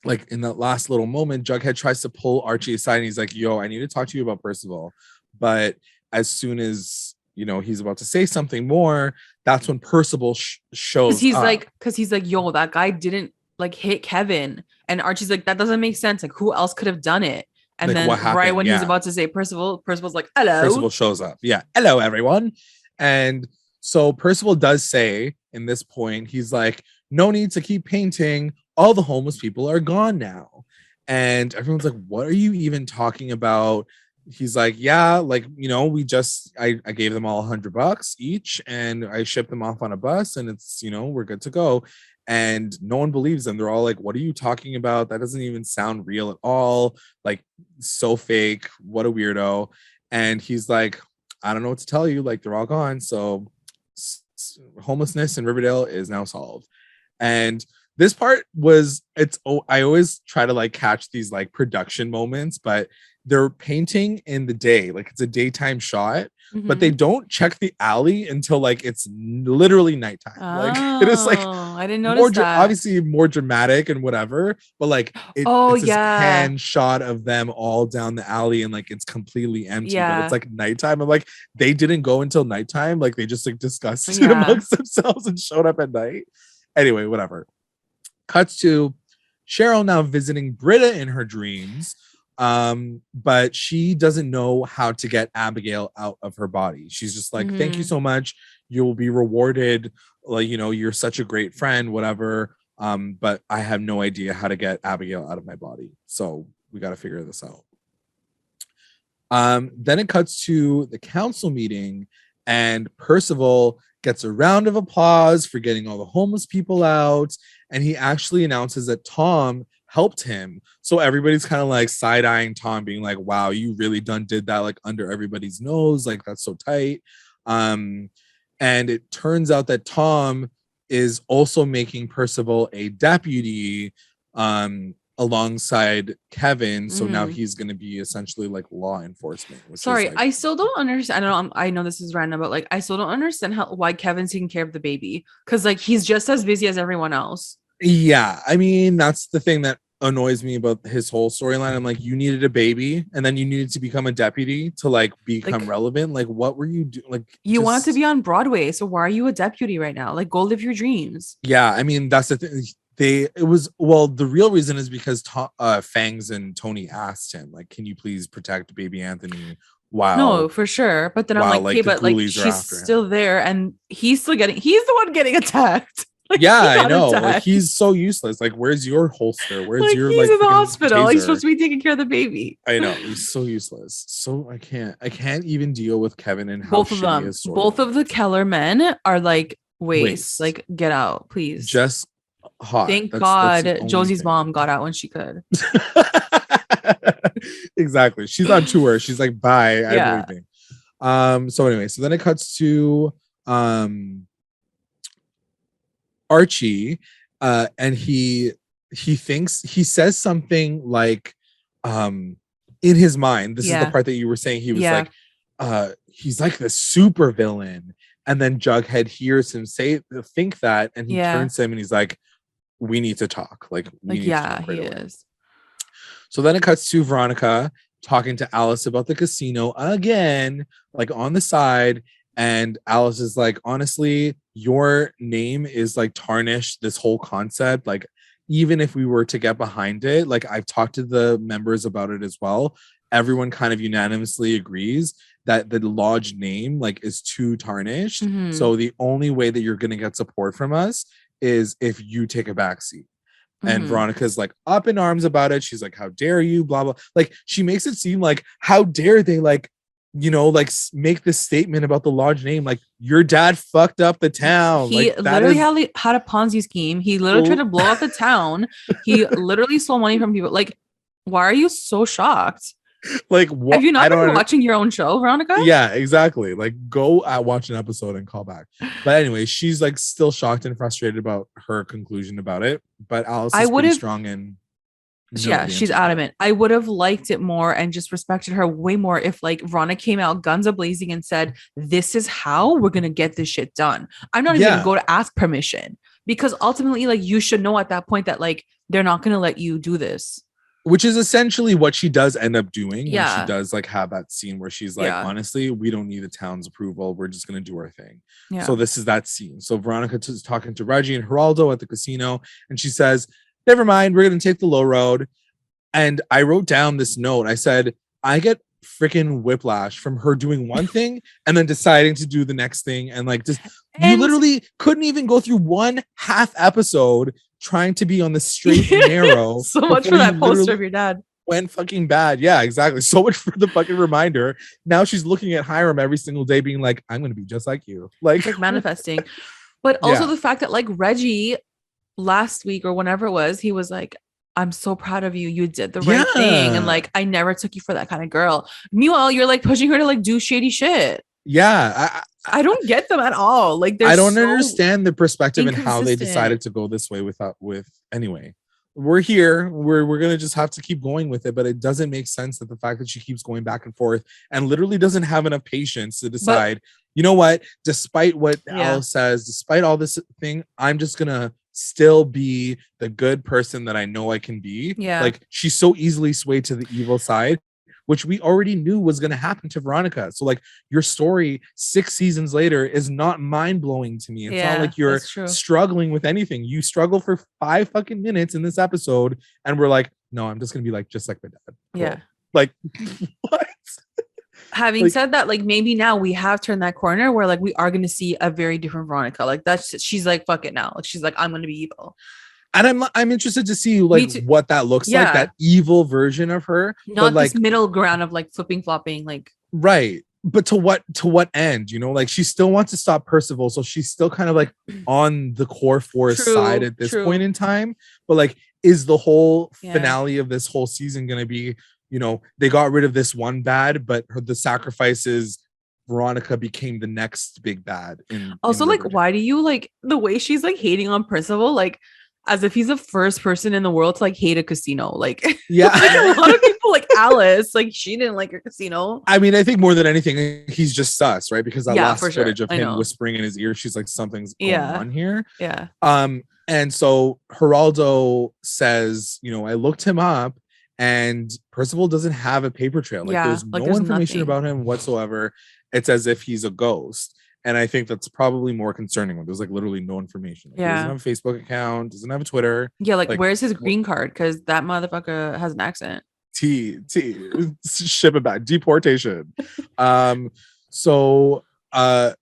like in that last little moment, Jughead tries to pull Archie aside. And he's like, yo, I need to talk to you about Percival. But as soon as he's about to say something more, that's when Percival shows up. Because he's like, yo, that guy didn't like hit Kevin. And Archie's like, that doesn't make sense. Like, who else could have done it? And then right when he's about to say Percival's like, hello. Percival shows up. Yeah. Hello, everyone. And so Percival does say in this point, he's like, no need to keep painting. All the homeless people are gone now. And everyone's like, what are you even talking about? He's like, yeah, like, I gave them all $100 each and I shipped them off on a bus and it's, we're good to go. And no one believes them. They're all like, what are you talking about? That doesn't even sound real at all. Like, so fake. What a weirdo. And he's like, I don't know what to tell you. Like, they're all gone. So homelessness in Riverdale is now solved. And this part I always try to like catch these like production moments, but they're painting in the day, like it's a daytime shot, but they don't check the alley until like it's literally nighttime. Like it is like I didn't notice that. Obviously more dramatic and whatever, but like it's this hand shot of them all down the alley and like it's completely empty, but it's like nighttime. I'm like, they didn't go until nighttime, like they just like discussed it amongst themselves and showed up at night. Anyway, whatever. Cuts to Cheryl now visiting Brita in her dreams. But she doesn't know how to get Abigail out of her body. She's just like, thank you so much. You will be rewarded. Like, you're such a great friend, whatever. But I have no idea how to get Abigail out of my body. So we got to figure this out. Then it cuts to the council meeting and Percival gets a round of applause for getting all the homeless people out. And he actually announces that Tom helped him. So everybody's kind of like side-eyeing Tom, being like, wow, you really did that like under everybody's nose. Like, that's so tight. And it turns out that Tom is also making Percival a deputy alongside Kevin. So now he's going to be essentially like law enforcement. Sorry, I still don't understand. I know this is random, but like I still don't understand why Kevin's taking care of the baby, because like he's just as busy as everyone else. Yeah, I mean, that's the thing that annoys me about his whole storyline. I'm like, you needed a baby and then you needed to become a deputy to like become relevant. Like, what were you doing? Like, you wanted to be on Broadway, so why are you a deputy right now? Like, go live your dreams. Yeah, I mean, that's the thing. The real reason is because Fangs and Tony asked him, like, can you please protect baby Anthony? Wow. No, for sure. But then I'm like, okay, but like she's still there and he's the one getting attacked. Like, yeah, I know. Like, he's so useless. Like, where's your holster? Where's like, your he's like in the hospital? taser? He's supposed to be taking care of the baby. I know, he's so useless. So I can't even deal with Kevin and how both of them. Both of the Keller men are like waste. Like, get out, please. Just hot. Thank God Josie's mom got out when she could. Exactly. She's on tour. She's like, bye. I believe me. So anyway, so then it cuts to Archie, and he says something like, in his mind, this is the part that you were saying, he was like, he's like the super villain, and then Jughead hears him think that, and he turns to him and he's like, we need to talk. Like, we need to talk right away. Is. So then it cuts to Veronica talking to Alice about the casino again, like on the side. And Alice is like, honestly, your name is like tarnished this whole concept. Like, even if we were to get behind it, like I've talked to the members about it as well. Everyone kind of unanimously agrees that the lodge name like is too tarnished. So the only way that you're going to get support from us is if you take a backseat. And Veronica's like up in arms about it. She's like, how dare you, blah, blah. Like, she makes it seem like, how dare they like, like make this statement about the lodge name. Like, your dad fucked up the town. He like, literally had a Ponzi scheme. He literally tried to blow up the town. He literally stole money from people. Like, why are you so shocked? Like, what? Have you not been watching your own show, Veronica? Yeah, exactly. Like, go watch an episode and call back. But anyway, she's like still shocked and frustrated about her conclusion about it. But Alice is pretty strong and she's adamant. I would have liked it more and just respected her way more if like Rana came out guns a-blazing and said, this is how we're gonna get this shit done. I'm not even gonna go to ask permission, because ultimately, like, you should know at that point that like they're not gonna let you do this. Which is essentially what she does end up doing when she Yeah. does like have that scene where she's like, Yeah. honestly, we don't need the town's approval. We're just going to do our thing. Yeah. So this is that scene. So Veronica is talking to Reggie and Geraldo at the casino, and she says, never mind, we're going to take the low road. And I wrote down this note. I said, I get freaking whiplash from her doing one thing and then deciding to do the next thing. And like, just you literally couldn't even go through one half episode trying to be on the straight and narrow. So much for that poster of your dad. Went fucking bad. Yeah, exactly. So much for the fucking reminder. Now she's looking at Hiram every single day being like, I'm going to be just like you. Like manifesting. But also the fact that like Reggie last week or whenever it was, he was like, I'm so proud of you. You did the right thing. And like, I never took you for that kind of girl. Meanwhile, you're like pushing her to like do shady shit. Yeah. I don't get them at all. Like, I don't understand the perspective and how they decided to go this way with anyway. We're here. We're gonna just have to keep going with it, but it doesn't make sense that the fact that she keeps going back and forth and literally doesn't have enough patience to decide, you know what, despite what Al says, despite all this thing, I'm just gonna still be the good person that I know I can be. Yeah. Like she's so easily swayed to the evil side, which we already knew was going to happen to Veronica. So like your story 6 seasons later is not mind-blowing to me. It's not like you're struggling with anything. You struggle for 5 fucking minutes in this episode and we're like, no, I'm just going to be like, just like my dad. Cool. Yeah. Like, what? Having said that, like maybe now we have turned that corner where like we are going to see a very different Veronica. Like she's like, fuck it now. Like she's like, I'm going to be evil. And I'm interested to see like what that looks like, that evil version of her. Not like, this middle ground of like flipping flopping, like right. But to what end? You know, like she still wants to stop Percival, so she's still kind of like on the core force side at this point in time. But like, is the whole finale of this whole season gonna be, you know, they got rid of this one bad, but the sacrifices, Veronica became the next big bad. Also, like, why do you like the way she's like hating on Percival? Like, as if he's the first person in the world to like hate a casino. Like, yeah, like a lot of people like Alice, like she didn't like a casino. I mean, I think more than anything, he's just sus, right? Because that last footage of him know. Whispering in his ear, she's like, something's going on here. Yeah. And so Geraldo says, you know, I looked him up and Percival doesn't have a paper trail. Like there's no information about him whatsoever. It's as if he's a ghost. And I think that's probably more concerning when there's like literally no information. Like, he doesn't have a Facebook account, doesn't have a Twitter. Yeah, like where's his green card? Because that motherfucker has an accent. Ship it back. Deportation. And I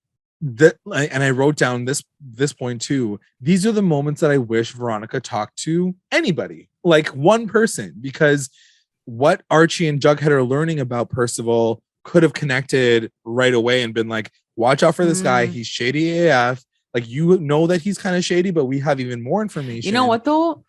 wrote down this point too. These are the moments that I wish Veronica talked to anybody, like one person, because what Archie and Jughead are learning about Percival could have connected right away and been like, watch out for this guy. He's shady AF. Like, you know that he's kind of shady, but we have even more information. You know what though?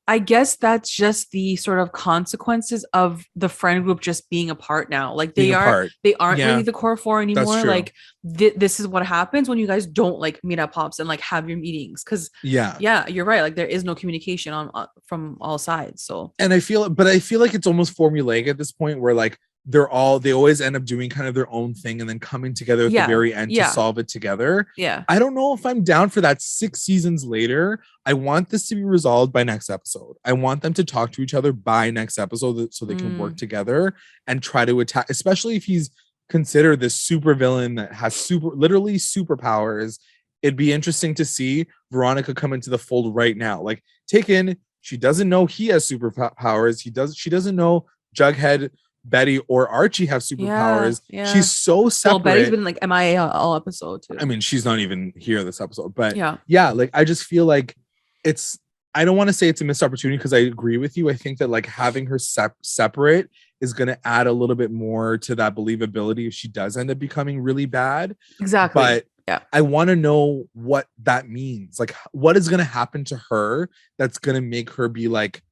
I guess that's just the sort of consequences of the friend group just being apart now. Like they aren't really the core 4 anymore. Like this is what happens when you guys don't like meet at Pops and like have your meetings. Cause yeah, you're right. Like there is no communication on from all sides. So, and I feel like it's almost formulaic at this point where like, they always end up doing kind of their own thing and then coming together at the very end to solve it together. Yeah. I don't know if I'm down for that 6 seasons later. I want this to be resolved by next episode. I want them to talk to each other by next episode so they can work together and try to attack, especially if he's considered this super villain that has literally superpowers. It'd be interesting to see Veronica come into the fold right now. Like she doesn't know he has superpowers. She doesn't know Jughead, Betty, or Archie have superpowers. Yeah. She's so separate. Well, Betty's been like MIA all episode too. I mean, she's not even here this episode, but yeah, like I just feel like I don't want to say it's a missed opportunity because I agree with you. I think that like having her separate is going to add a little bit more to that believability if she does end up becoming really bad. Exactly. But I want to know what that means. Like, what is going to happen to her that's going to make her be like,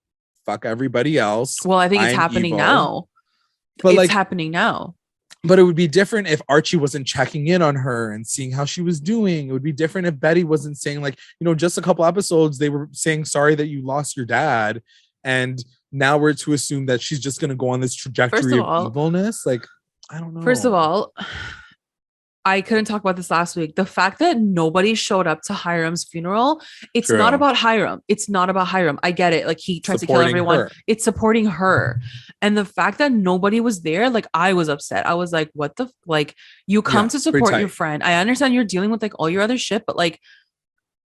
fuck everybody else. Well, I think it's happening now. But it's happening now. But it would be different if Archie wasn't checking in on her and seeing how she was doing. It would be different if Betty wasn't saying like, you know, just a couple episodes, they were saying sorry that you lost your dad. And now we're to assume that she's just going to go on this trajectory of evilness. Like, I don't know. First of all, I couldn't talk about this last week. The fact that nobody showed up to Hiram's funeral, it's not about Hiram. It's not about Hiram. I get it. Like he tries to kill everyone. Her. It's supporting her. And the fact that nobody was there, like I was upset. I was like, what the like you come to support your friend. I understand you're dealing with like all your other shit, but like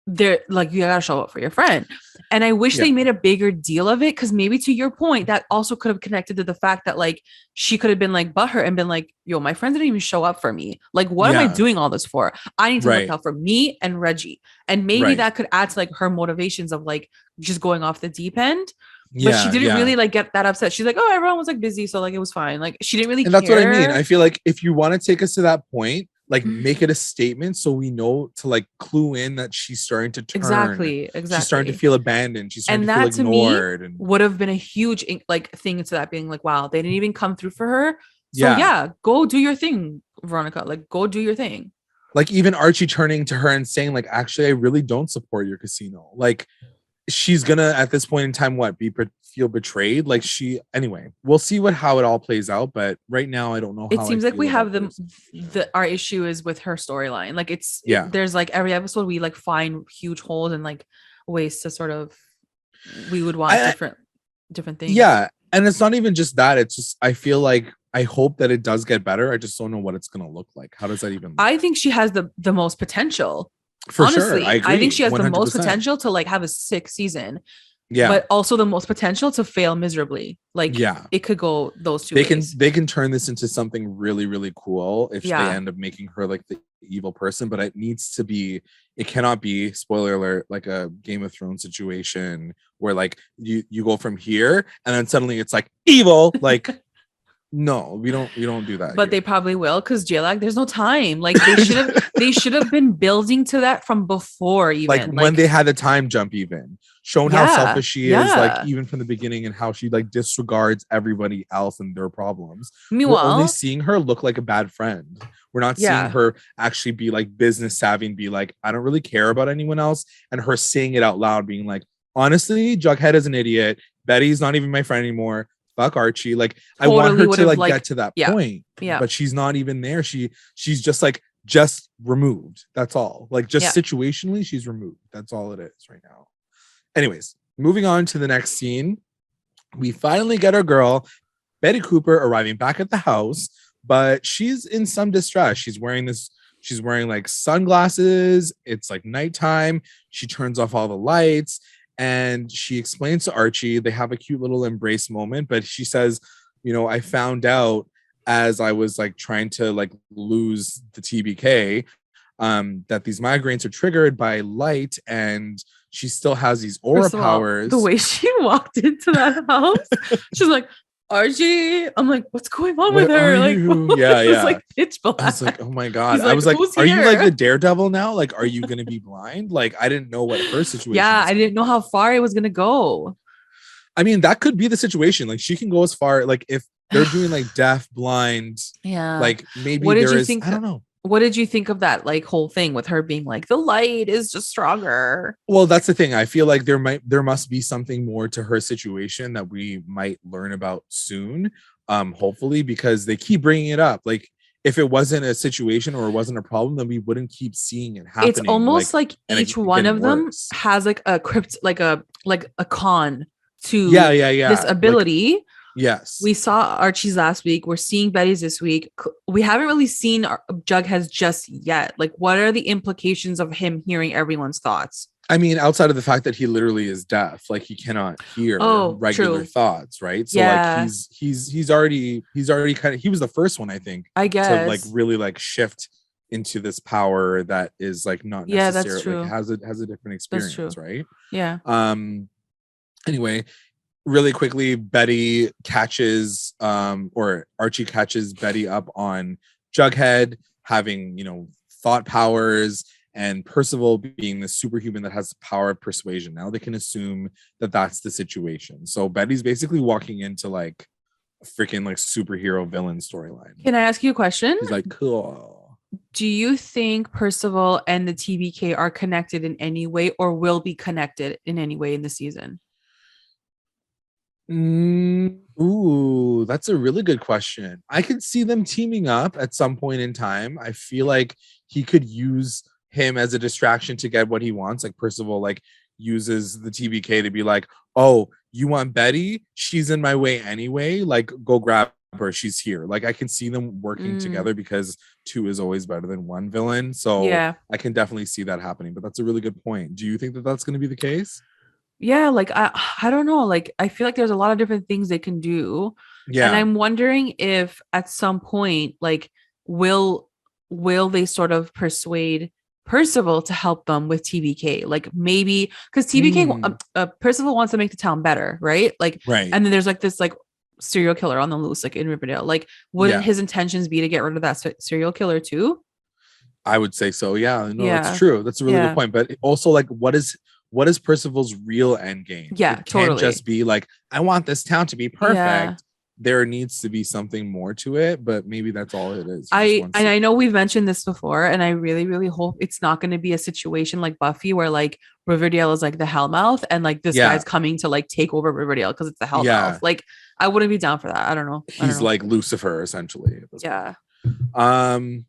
they're like you gotta show up for your friend. And I wish they made a bigger deal of it, because maybe to your point that also could have connected to the fact that like she could have been like butthurt and been like, yo, my friends didn't even show up for me, like what am I doing all this for? I need to look out for me and Reggie. And maybe that could add to like her motivations of like just going off the deep end. But she didn't really like get that upset. She's like, oh, everyone was like busy, so like it was fine. Like she didn't really care. That's what I mean. I feel like if you want to take us to that point, like make it a statement so we know to like clue in that she's starting to turn. Exactly. She's starting to feel abandoned. She's starting to feel ignored. And would have been a huge like thing into that being like, wow, they didn't even come through for her. So go do your thing, Veronica. Like go do your thing. Like even Archie turning to her and saying like, actually, I really don't support your casino. Like she's gonna at this point in time feel betrayed. Like anyway, we'll see how it all plays out, but right now I don't know how it seems like we have our issue is with her storyline. Like there's like every episode we like find huge holes and like ways to sort of we would want different things. And it's not even just that, it's just I feel like I hope that it does get better. I just don't know what it's gonna look like. How does that even look? I think she has the most potential. For honestly, sure. I think she has 100%. The most potential to like have a 6th season. Yeah. But also the most potential to fail miserably. Like it could go those two ways. They can turn this into something really, really cool if they end up making her like the evil person. But it cannot be, spoiler alert, like a Game of Thrones situation where like you go from here and then suddenly it's like evil. Like no, we don't do that. But they probably will, because JLAG, there's no time. Like they should have been building to that from before, even like when they had the time jump, even shown how selfish she is, like even from the beginning, and how she like disregards everybody else and their problems. Meanwhile, we're only seeing her look like a bad friend. We're not seeing her actually be like business savvy and be like, I don't really care about anyone else, and her saying it out loud, being like, honestly, Jughead is an idiot. Betty's not even my friend anymore. Fuck Archie. Like totally I want her to like get to that point. Yeah. But she's not even there. She's just removed. That's all. Like just situationally, she's removed. That's all it is right now. Anyways, moving on to the next scene. We finally get our girl, Betty Cooper, arriving back at the house, but she's in some distress. She's wearing like sunglasses. It's like nighttime. She turns off all the lights. And she explains to Archie, they have a cute little embrace moment, but she says, I found out as I was like trying to like lose the TBK, that these migraines are triggered by light, and she still has these aura powers. The way she walked into that house, she's like, Archie, I'm like, what's going on with her? Like, it's like pitch black. I was like, oh my god. I was like, are you like the Daredevil now? Like, are you gonna be blind? Like, I didn't know what her situation was. I didn't know how far it was gonna go. I mean, that could be the situation. Like, she can go as far, like if they're doing like deaf, blind, like maybe I don't know. What did you think of that like whole thing with her being like, the light is just stronger? Well, that's the thing. I feel like there must be something more to her situation that we might learn about soon. Hopefully, because they keep bringing it up. Like if it wasn't a situation or it wasn't a problem, then we wouldn't keep seeing it happening. It's almost like each one of them has like a like a con to this ability. Like, yes, we saw Archie's last week. We're seeing Betty's this week. We haven't really seen Jughead's just yet. Like, what are the implications of him hearing everyone's thoughts? I mean, outside of the fact that he literally is deaf, like he cannot hear regular thoughts, right? So like he's already kind of, he was the first one, I think, I guess, to like really like shift into this power that is like not necessarily that's true. Like has a different experience, right? Yeah. Anyway, really quickly, Betty catches or Archie catches Betty up on Jughead having, thought powers, and Percival being the superhuman that has the power of persuasion. Now they can assume that that's the situation. So Betty's basically walking into like a freaking like superhero villain storyline. Can I ask you a question? He's like, cool. Do you think Percival and the TBK are connected in any way, or will be connected in any way in the season? Ooh, that's a really good question. I could see them teaming up at some point in time. I feel like he could use him as a distraction to get what he wants. Like Percival, like uses the TVK to be like, "Oh, you want Betty? She's in my way anyway. Like, go grab her. She's here." Like, I can see them working together because two is always better than one villain. So Yeah. I can definitely see that happening. But that's a really good point. Do you think that that's going to be the case? Yeah, like I don't know. Like I feel like there's a lot of different things they can do. And Yeah. I'm wondering if at some point, like, will they sort of persuade Percival to help them with TVK? Like maybe because TVK Percival wants to make the town better, right? Like, Right. and then there's like this like serial killer on the loose, like in Riverdale. Like, wouldn't his intentions be to get rid of that serial killer too? I would say so. Yeah, no, that's true. That's a really good point. But also, like, what is Percival's real end game? Yeah, it totally. Can't just be like, I want this town to be perfect. Yeah. There needs to be something more to it, but maybe that's all it is. I know we've mentioned this before, and I really, really hope it's not going to be a situation like Buffy where like Riverdale is like the Hellmouth and like this guy's coming to like take over Riverdale because it's the Hellmouth. Yeah. Like I wouldn't be down for that. I don't know. He's like Lucifer essentially. Yeah.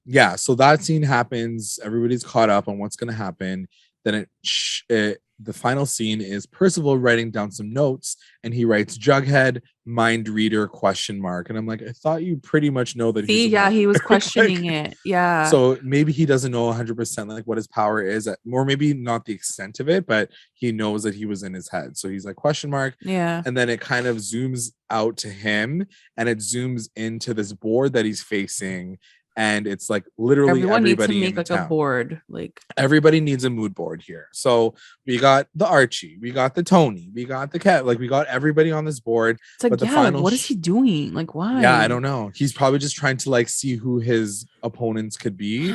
Yeah, so that scene happens. Everybody's caught up on what's going to happen. Then the final scene is Percival writing down some notes, and he writes Jughead mind reader ? And I'm like, I thought you pretty much know that. He was questioning it. Yeah. So maybe he doesn't know 100% like what his power is, or maybe not the extent of it, but he knows that he was in his head. So he's like ? Yeah. And then it kind of zooms out to him, and it zooms into this board that he's facing. And it's like literally everybody needs to make like a board. Like everybody needs a mood board here. So we got the Archie, we got the Tony, we got the cat. Like we got everybody on this board. It's like, but the final what is he doing? Like why? Yeah, I don't know. He's probably just trying to like see who his opponents could be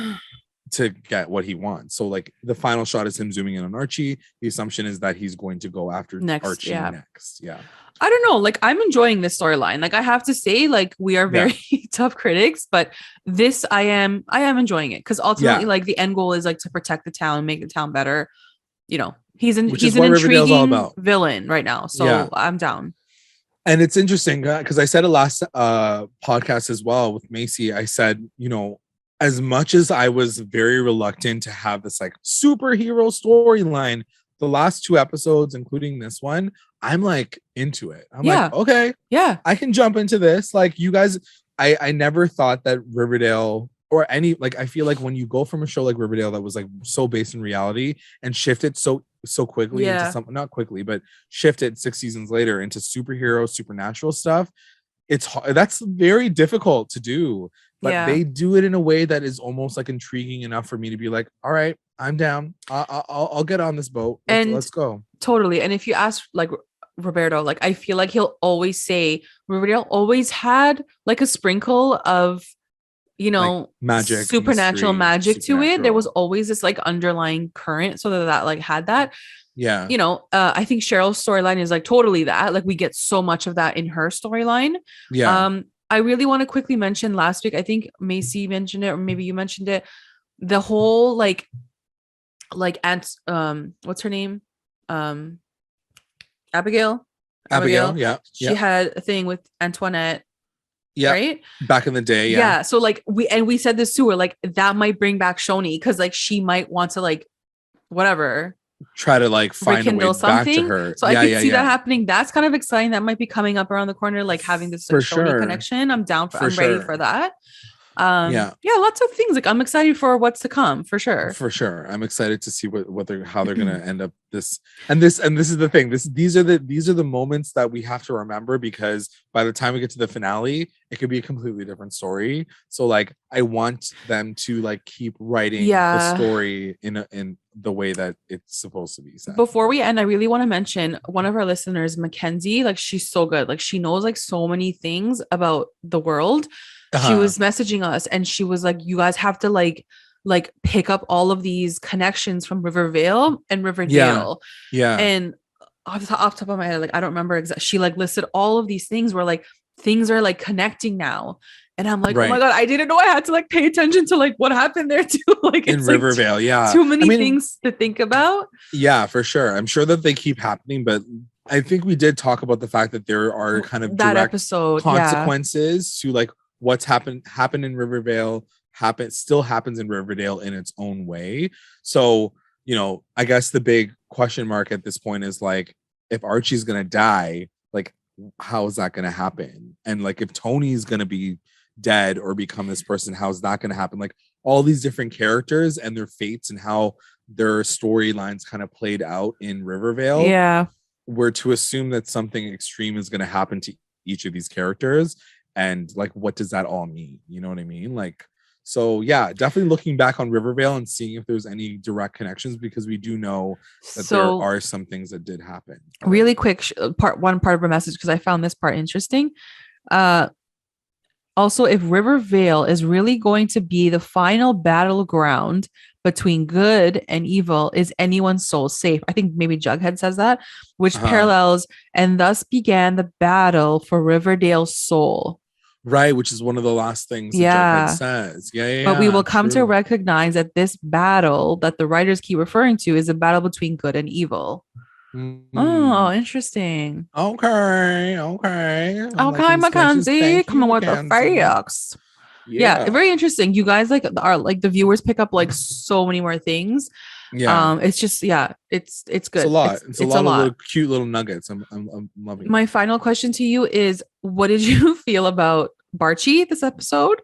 to get what he wants. So like the final shot is him zooming in on Archie. The assumption is that he's going to go after Archie next. Yeah. I don't know. Like I'm enjoying this storyline. Like I have to say, like we are very tough critics, but this I am enjoying it because ultimately, like the end goal is like to protect the town, make the town better. You know, he's an intriguing villain right now, so I'm down. And it's interesting because I said it last podcast as well with Macy. I said, you know, as much as I was very reluctant to have this like superhero storyline, the last 2 episodes, including this one, I'm like into it. I'm like, okay, I can jump into this. Like you guys, I never thought that Riverdale or any, like, I feel like when you go from a show like Riverdale that was like so based in reality and shifted so quickly into something, not quickly, but shifted 6 seasons later into superhero, supernatural stuff. That's very difficult to do, but they do it in a way that is almost like intriguing enough for me to be like, all right, I'm down. I'll get on this boat. Let's go. Totally. And if you ask like Roberto, like I feel like he'll always say Riverdale always had like a sprinkle of, you know, like magic, supernatural magic to it. There was always this like underlying current, so that like had that. Yeah. You know, I think Cheryl's storyline is like totally that. Like we get so much of that in her storyline. Yeah. I really want to quickly mention last week, I think Macy mentioned it, or maybe you mentioned it. The whole like Aunt, what's her name? Abigail. Yeah. She had a thing with Antoinette. Yeah. Right. Back in the day. Yeah. So like we said this to her, like that might bring back CHONI because like she might want to like whatever. Try to like find a way back to her. So I could see that happening. That's kind of exciting. That might be coming up around the corner, like having this CHONI connection. I'm down for I'm ready for that. Lots of things. Like I'm excited for what's to come for sure. I'm excited to see how they're gonna end up this is the thing. These are the moments that we have to remember, because by the time we get to the finale, it could be a completely different story. So like I want them to like keep writing the story in the way that it's supposed to be said. Before we end, I really want to mention one of our listeners, Mackenzie. Like she's so good. Like she knows like so many things about the world. She was messaging us and she was like, you guys have to like pick up all of these connections from Riverdale and Riverdale. Yeah. And off the top of my head, like I don't remember exactly. She like listed all of these things where like things are like connecting now. And I'm like, oh my God, I didn't know I had to like pay attention to like what happened there too. Like in Riverdale, too many things to think about. Yeah, for sure. I'm sure that they keep happening, but I think we did talk about the fact that there are kind of that direct episode consequences to like what's happened in Riverdale still happens in Riverdale in its own way. So, you know, I guess the big question mark at this point is like, if Archie's gonna die, like how is that gonna happen? And like if Tony's gonna be dead or become this person, how's that gonna happen? Like all these different characters and their fates and how their storylines kind of played out in Riverdale. Yeah. We're to assume that something extreme is gonna happen to each of these characters. And like what does that all mean? You know what I mean? Like, so yeah, definitely looking back on Riverdale and seeing if there's any direct connections, because we do know that there are some things that did happen. Really quick, part of our message, because I found this part interesting. Also, if Riverdale is really going to be the final battleground between good and evil, is anyone's soul safe? I think maybe Jughead says that, which parallels, and thus began the battle for Riverdale's soul. Right, which is one of the last things that Jughead says. But we will come to recognize that this battle that the writers keep referring to is a battle between good and evil. Mm-hmm. Oh, interesting. Okay, Mackenzie, come on with the facts. Yeah, very interesting. You guys are like the viewers pick up like so many more things. Yeah, it's just it's good. It's a lot. It's a lot of little cute little nuggets. I'm loving it. My final question to you is, what did you feel about BARCHIE this episode?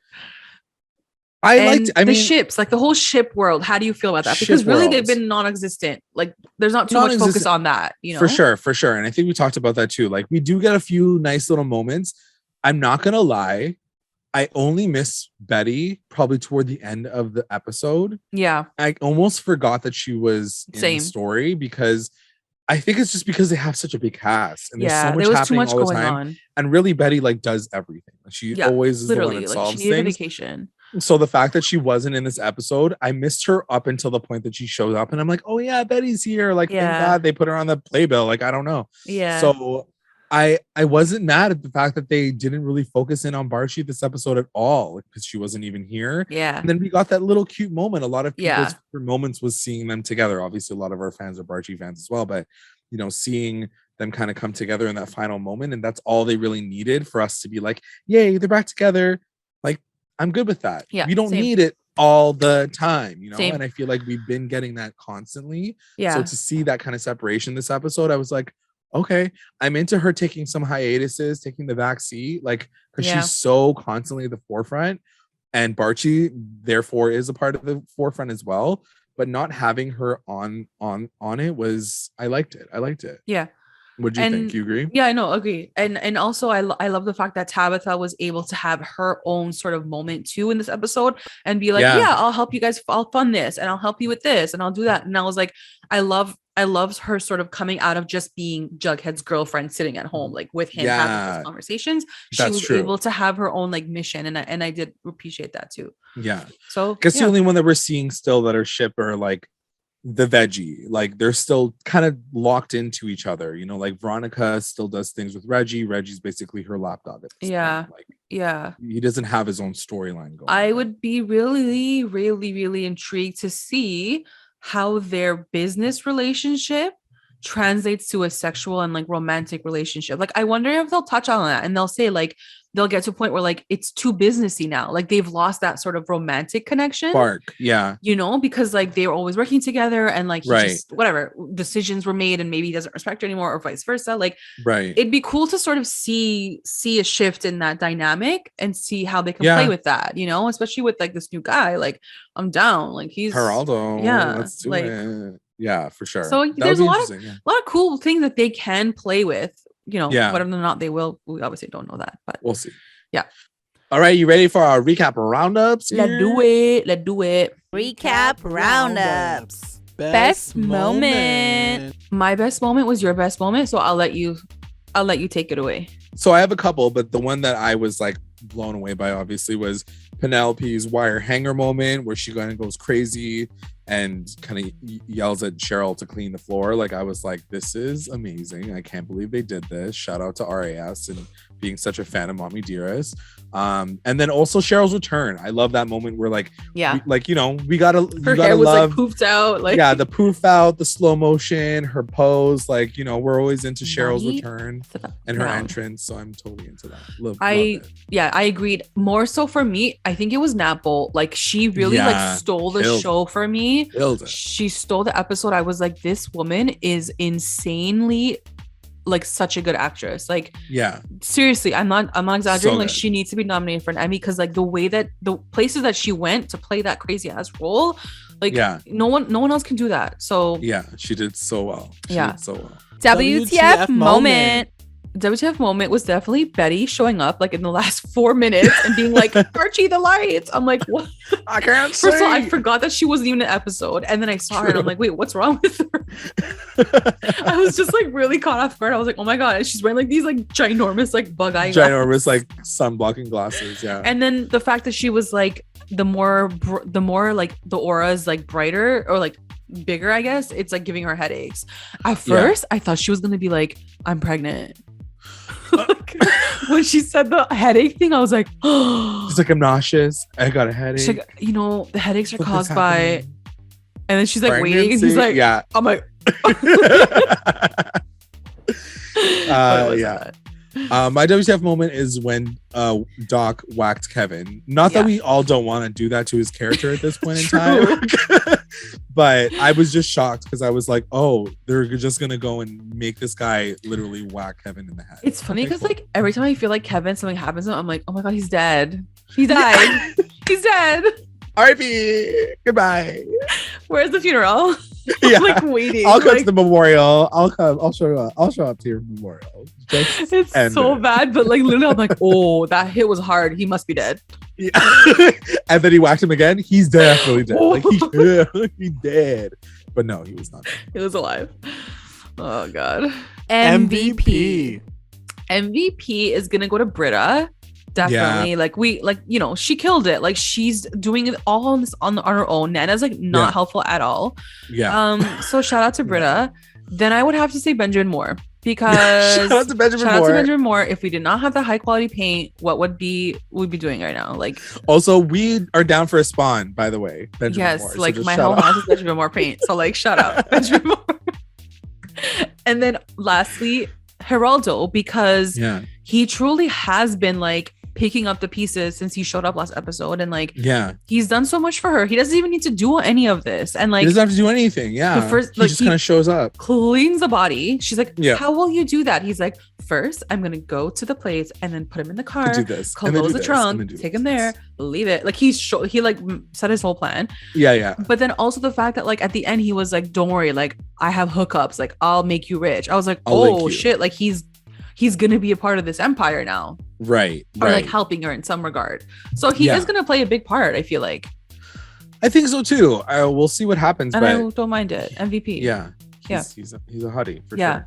I mean, the ships, like the whole ship world. How do you feel about that? Because really they've been non-existent. Like there's not too much focus on that, you know. For sure. And I think we talked about that too. Like we do get a few nice little moments. I'm not gonna lie, I only miss Betty probably toward the end of the episode. Yeah. I almost forgot that she was in the story, because I think it's just because they have such a big cast and there's so much happening all the time. And really Betty like does everything. She always is literally the one that solves she needed things. A vacation. So the fact that she wasn't in this episode, I missed her up until the point that she shows up and I'm like, oh yeah, Betty's here. Like, thank God they put her on the playbill. Like, I don't know. Yeah. So I wasn't mad at the fact that they didn't really focus in on BARCHIE this episode at all, because she wasn't even here. Yeah. And then we got that little cute moment. A lot of people's favorite moments was seeing them together. Obviously, a lot of our fans are BARCHIE fans as well, but you know, seeing them kind of come together in that final moment, and that's all they really needed for us to be like, yay, they're back together. Like, I'm good with that. Yeah. We don't need it all the time, you know. And I feel like we've been getting that constantly. Yeah. So to see that kind of separation this episode, I was like, okay, I'm into her taking some hiatuses, taking the back seat, like, because she's so constantly at the forefront, and BARCHIE therefore is a part of the forefront as well. But not having her on it was, I liked it. Yeah. What do you think? You agree? Yeah, I know, agree. And also I love the fact that Tabitha was able to have her own sort of moment too in this episode and be like, yeah, I'll help you guys, I'll fund this and I'll help you with this and I'll do that. And I was like, I love her sort of coming out of just being Jughead's girlfriend sitting at home, like with him having those conversations. She was able to have her own like mission. And I did appreciate that too. Yeah. So I guess the only one that we're seeing still that are ship are like the veggie, like they're still kind of locked into each other, you know, like Veronica still does things with Reggie's basically her lapdog at this point. Like, he doesn't have his own storyline going. I would be really, really, really intrigued to see how their business relationship translates to a sexual and like romantic relationship. Like I wonder if they'll touch on that and they'll say like they'll get to a point where like it's too businessy now, like they've lost that sort of romantic connection you know, because like they were always working together and like just whatever decisions were made and maybe he doesn't respect her anymore or vice versa. Like it'd be cool to sort of see a shift in that dynamic and see how they can play with that, you know, especially with like this new guy. Like I'm down, like he's Geraldo. Let's do it. Yeah, for sure. So there's a lot of cool things that they can play with, you know, whether or not they will, we obviously don't know that, but we'll see. Yeah. All right, you ready for our recap roundups? Let's do it. Recap roundups. Best moment. My best moment was your best moment, so I'll let you take it away. So I have a couple, but the one that I was like blown away by obviously was Penelope's wire hanger moment, where she kind of goes crazy and kind of yells at Cheryl to clean the floor. Like, I was like, this is amazing. I can't believe they did this. Shout out to RAS and being such a fan of Mommy Dearest. And then also Cheryl's return. I love that moment where like, we gotta her hair was love, like poofed out. Like, the poof out, the slow motion, her pose. Like, we're always into Cheryl's return and her entrance. So I'm totally into that. Love it. I agreed. More so for me, I think it was Nat Bolt. Like, she really like stole the show for me. She stole the episode. I was like, this woman is insanely like such a good actress. Like, seriously, I'm not exaggerating. So like, she needs to be nominated for an Emmy because like the way that the places that she went to play that crazy ass role, like no one else can do that. So she did so well. WTF moment. WTF moment was definitely Betty showing up like in the last 4 minutes and being like, Archie, the lights. I'm like, what? I can't see. First of all, I forgot that she wasn't even in an episode. And then I saw her and I'm like, wait, what's wrong with her? I was just like really caught off guard. I was like, oh my God. And she's wearing like these like ginormous like bug eye glasses. Like sun blocking glasses. Yeah. And then the fact that she was like, the more like the aura is like brighter or like bigger, I guess, it's like giving her headaches. At first, I thought she was going to be like, I'm pregnant. When she said the headache thing, I was like, she's like, I'm nauseous. I got a headache. She's like, the headaches are caused by, and then she's like waiting, and he's like, I'm like, my WTF moment is when Doc whacked Kevin. Not that we all don't want to do that to his character at this point in time, but I was just shocked because I was like, oh, they're just gonna go and make this guy literally whack Kevin in the head. It's funny because like every time I feel like Kevin, something happens to him, I'm like, oh my God, he's dead. He died. He's dead. R.I.P. Goodbye. Where's the funeral? I'm like waiting. I'll come to the memorial. I'll show up. I'll show up to your memorial. It's so bad, but like literally, I'm like, oh, that hit was hard. He must be dead. Yeah. And then he whacked him again. He's definitely dead. Like he's dead. But no, he was not dead. He was alive. Oh God. MVP is gonna go to Brita. Definitely. She killed it. Like, she's doing it all on this on her own. Nana's like not helpful at all. So shout out to Brita. Then I would have to say Benjamin Moore, because shout out to Benjamin Moore. If we did not have the high quality paint, what would we'd be doing right now? Like, also, we are down for a spawn, by the way. Benjamin Moore. Like, my whole house is Benjamin Moore paint. So like, shout out Benjamin Moore. And then lastly, Geraldo, because he truly has been like picking up the pieces since he showed up last episode, and like he's done so much for her. He doesn't even need to do any of this, and like he doesn't have to do anything. He just kind of shows up, cleans the body. She's like, how will you do that? He's like, first I'm gonna go to the place and then put him in the car, close the trunk, take him there, leave it. Like, he like set his whole plan. But then also the fact that like at the end he was like, don't worry, like I have hookups, like I'll make you rich. I was like, oh shit, like he's gonna be a part of this empire now, right? Or like helping her in some regard. So he is gonna play a big part, I feel like. I think so too. We'll see what happens, and but I don't mind it. MVP. He's a hottie for sure.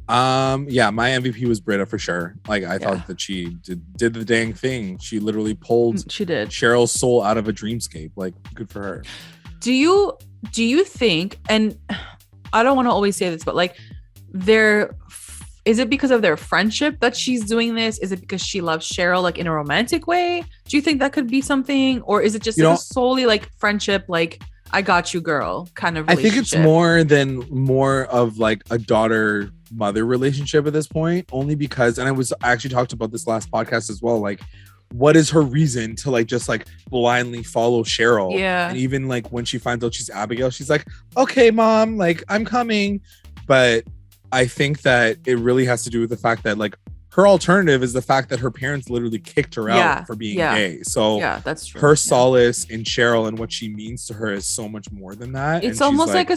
My MVP was Brita for sure. Like, I thought that she did the dang thing. She literally pulled Cheryl's soul out of a dreamscape. Like, good for her. Do you think, and I don't want to always say this, but like, is it because of their friendship that she's doing this? Is it because she loves Cheryl like in a romantic way? Do you think that could be something? Or is it just solely like friendship, like I got you girl kind of relationship? I think it's more of like a daughter-mother relationship at this point, only because, and I actually talked about this last podcast as well, like, what is her reason to like just like blindly follow Cheryl? And even like when she finds out she's Abigail, she's like, okay, mom, like I'm coming. But I think that it really has to do with the fact that like her alternative is the fact that her parents literally kicked her out for being gay. So that's true. Her solace in Cheryl and what she means to her is so much more than that. It's almost like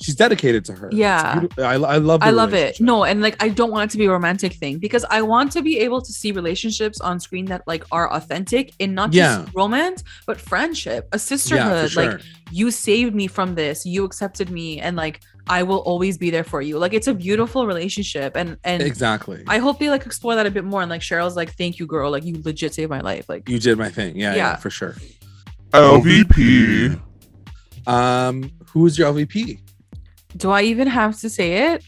she's dedicated to her. I love it. No, and like I don't want it to be a romantic thing, because I want to be able to see relationships on screen that like are authentic and not just romance, but friendship, a sisterhood. Like, you saved me from this, you accepted me, and like I will always be there for you. Like, it's a beautiful relationship, and exactly. I hope they like explore that a bit more. And like Cheryl's like, thank you, girl. Like, you legit saved my life. Like, you did my thing. Yeah, for sure. LVP. Who's your LVP? Do I even have to say it?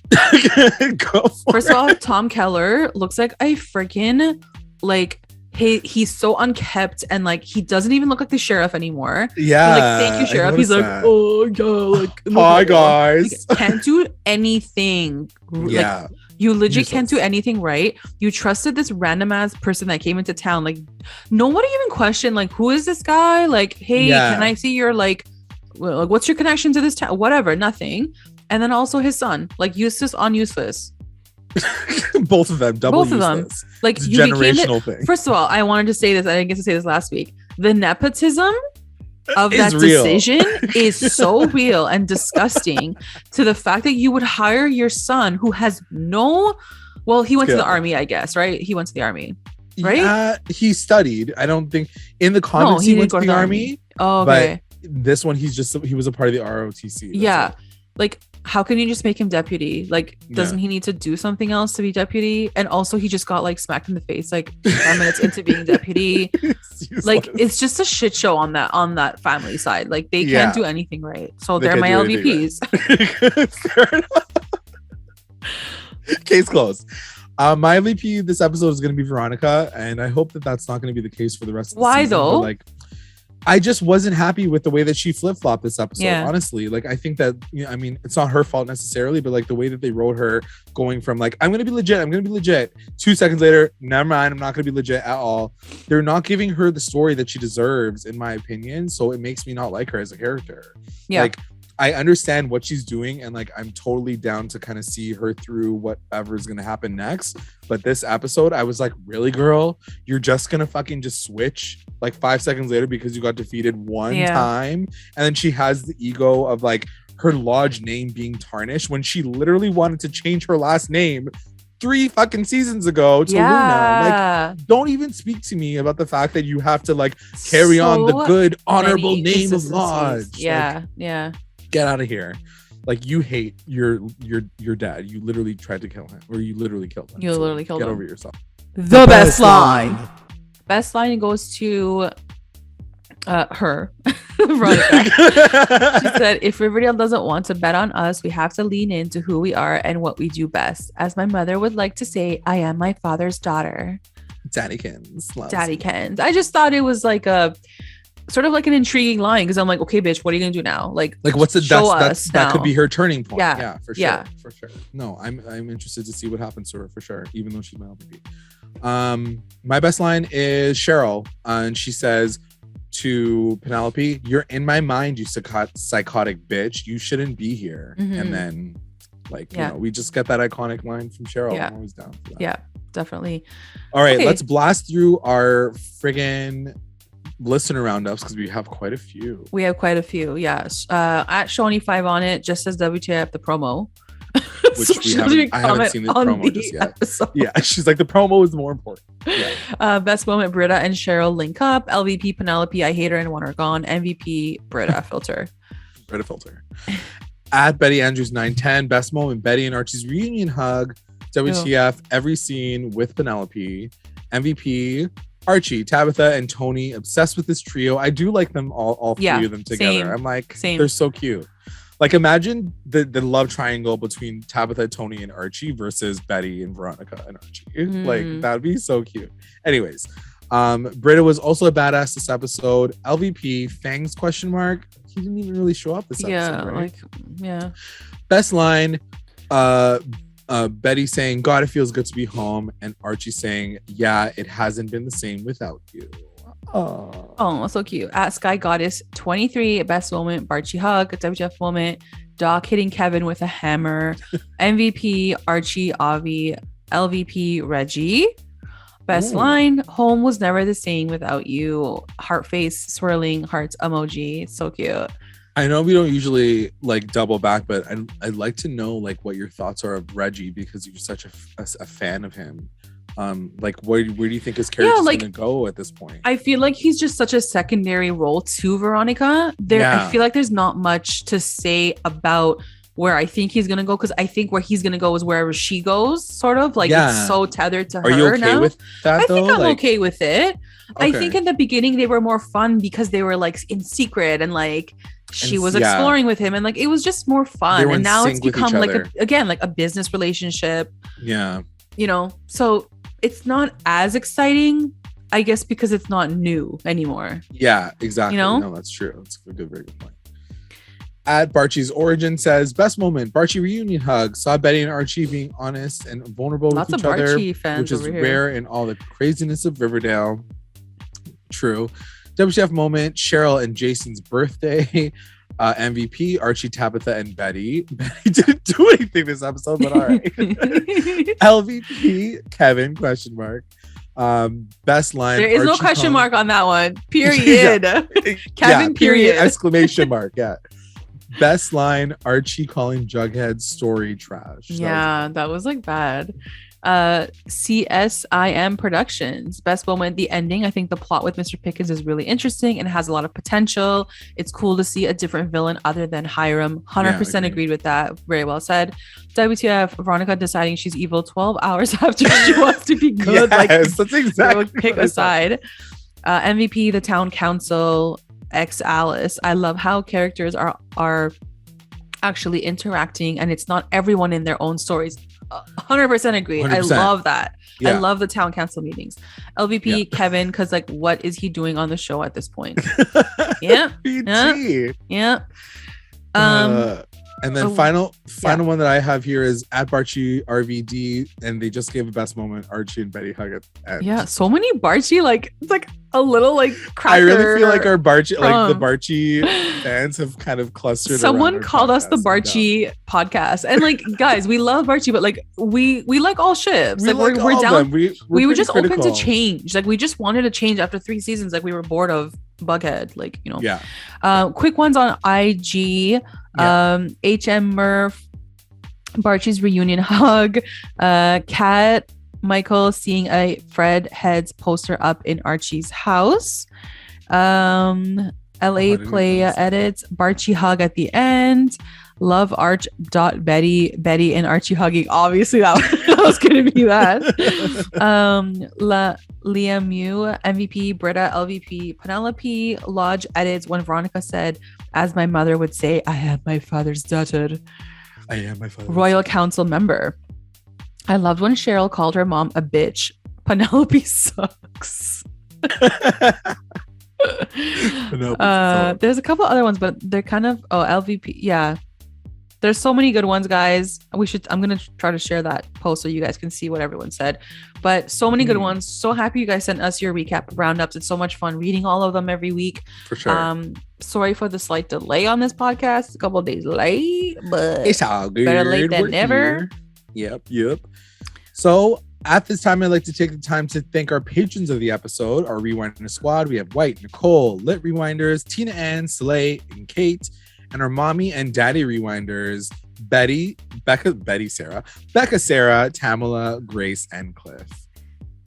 Go for First of all, Tom Keller looks like a freaking like he's so unkept and like he doesn't even look like the sheriff anymore. Yeah. Like, thank you, sheriff. He's like, oh yeah, like hi guys. Like, can't do anything. Yeah. Like, you legit can't do anything right. You trusted this random ass person that came into town. Like nobody even questioned like who is this guy? Like, hey, can I see your like what's your connection to this town? Whatever, nothing. And then also his son, like useless on useless. Both of them, double Both of them. useless. Like it's a you generational thing. First of all, I wanted to say this. I didn't get to say this last week. The nepotism of Is that real. decision is so real and disgusting. To the fact that you would hire your son who has no, well, he went to the army, I guess, right? He went to the army, right? Yeah, he studied. I don't think in the comics he went to the army. Oh, okay. But this one, he was a part of the ROTC. Yeah. Like, how can you just make him deputy? Like, doesn't he need to do something else to be deputy? And also, he just got like smacked in the face like 5 minutes into being deputy. Like, it's just a shit show on that family side. Like, they can't do anything right. So they're my LVPs. Right. Case closed. My MVP this episode is going to be Veronica, and I hope that that's not going to be the case for the rest of the season. Why though? But, like, I just wasn't happy with the way that she flip-flopped this episode, honestly. Like, I think that, you know, I mean, it's not her fault necessarily, but like the way that they wrote her going from like, I'm going to be legit. 2 seconds later, never mind, I'm not going to be legit at all. They're not giving her the story that she deserves, in my opinion. So it makes me not like her as a character. Yeah. Like, I understand what she's doing, and like I'm totally down to kind of see her through whatever is gonna happen next. But this episode, I was like, really, girl? You're just gonna fucking just switch like 5 seconds later because you got defeated one time? And then she has the ego of like her lodge name being tarnished when she literally wanted to change her last name 3 fucking seasons ago to Luna. Like, don't even speak to me about the fact that you have to like carry on the good, honorable name of lodge. Yeah, like, get out of here. Like, you hate your dad. You literally tried to kill him, or you literally killed him. You literally killed him. Get over yourself. The best line. Best line goes to her. Veronica. She said, if Riverdale doesn't want to bet on us, we have to lean into who we are and what we do best. As my mother would like to say, I am my father's daughter. Daddykins. I just thought it was like a sort of like an intriguing line, because I'm like, okay, bitch, what are you gonna do now? Like what's the that could be her turning point. Yeah, for sure. No, I'm interested to see what happens to her for sure, even though she's my LVP. My best line is Cheryl, and she says to Penelope, "You're in my mind, you psychotic bitch. You shouldn't be here." And then like, you know, we just get that iconic line from Cheryl. I'm always down for that. Yeah, definitely. All right, let's blast through our friggin' listener roundups, because we have quite a few. Yes. At CHONI5 on it just says WTF the promo. Which so I haven't seen the promo just yet. Episode. Yeah, she's like, the promo is more important. Yeah. Best moment, Brita and Cheryl link up. LVP Penelope, I hate her and want her gone. MVP Brita filter. Brita filter. At Betty Andrews 910, best moment, Betty and Archie's reunion hug. WTF every scene with Penelope. MVP Archie, Tabitha, and Tony, obsessed with this trio. I do like them all three of them together. Same, I'm like, they're so cute. Like, imagine the love triangle between Tabitha, Tony, and Archie versus Betty and Veronica and Archie. Like, that would be so cute. Anyways, Brita was also a badass this episode. LVP, Fangs ? He didn't even really show up this episode, right? Best line, Betty saying, God, it feels good to be home. And Archie saying, yeah, it hasn't been the same without you. Oh, so cute. At Sky Goddess 23, best moment, BARCHIE hug. WTF moment, Doc hitting Kevin with a hammer. MVP, Archie, Avi. LVP, Reggie. Best line, home was never the same without you. Heart face, swirling hearts emoji. So cute. I know we don't usually like double back, but I'd like to know like what your thoughts are of Reggie, because you're such a fan of him. Like where do you think his character is gonna go at this point? I feel like he's just such a secondary role to Veronica. I feel like there's not much to say about where I think he's gonna go, because I think where he's gonna go is wherever she goes, sort of like it's so tethered to her. Are you okay now with that? I think I'm okay with it. Okay. I think in the beginning they were more fun because they were like in secret and like she was exploring with him, and like it was just more fun. And now it's become like a business relationship. Yeah. You know, so it's not as exciting, I guess, because it's not new anymore. Yeah, exactly. You know? No, that's true. That's a very good point. At Barchie's Origin says, best moment, Barchie reunion hug. Saw Betty and Archie being honest and vulnerable with each other, which is rare in all the craziness of Riverdale. True. WTF moment, Cheryl and Jason's birthday. MVP, Archie, Tabitha, and Betty. Betty didn't do anything this episode, but all right. LVP, Kevin, question mark. Best line. There is Archie no question mark on that one. Period. Kevin, period. Exclamation mark. Yeah. Best line, Archie calling Jughead story trash. That was like bad. CSIM Productions, best moment, the ending. I think the plot with Mr. Pickens is really interesting and has a lot of potential. It's cool to see a different villain other than Hiram. 100% agreed with that. Very well said. WTF, Veronica deciding she's evil 12 hours after she wants to be good. Yes, that's exactly. Pick a side. MVP, the town council, ex Alice. I love how characters are actually interacting, and it's not everyone in their own stories. 100% agreed. 100%. I love that. I love the town council meetings. LVP, Kevin, because like, what is he doing on the show at this point? Yeah. And then final one that I have here is at Barchie RVD, and they just gave a best moment, Archie and Betty hug at end. Yeah, so many Barchie, like it's like a little like cracker. I really feel like our Barchie, like the Barchie fans have kind of clustered. Someone called us the Barchie podcast, and like guys, we love Barchie, but like we like all ships. Like we're down. We were just critical. Open to change. Like we just wanted to change after 3 seasons. Like we were bored of Bughead. Like, you know. Yeah. Quick ones on IG. HM Murph, Barchie's reunion hug, Kat Michael seeing a Fred Heads poster up in Archie's house, LA Playa edits, Barchie hug at the end, love Arch dot Betty and Archie hugging. Obviously that was gonna be that. Liam Mew, MVP, Brita, LVP, Penelope, Lodge edits when Veronica said, as my mother would say, I am my father's daughter. I am my father's Royal Council member. I loved when Cheryl called her mom a bitch. Penelope sucks. There's a couple other ones, but they're kind of LVP. Yeah. There's so many good ones, guys. I'm gonna try to share that post so you guys can see what everyone said. But so many good ones. So happy you guys sent us your recap of Roundups. It's so much fun reading all of them every week. For sure. Sorry for the slight delay on this podcast. It's a couple of days late, but it's all good. Better late than never. Yep. So at this time, I'd like to take the time to thank our patrons of the episode, our Rewinding Squad. We have White, Nicole, Lit Rewinders, Tina Ann, Slay, and Kate. And our mommy and daddy rewinders, Becca, Sarah, Tamala, Grace, and Cliff.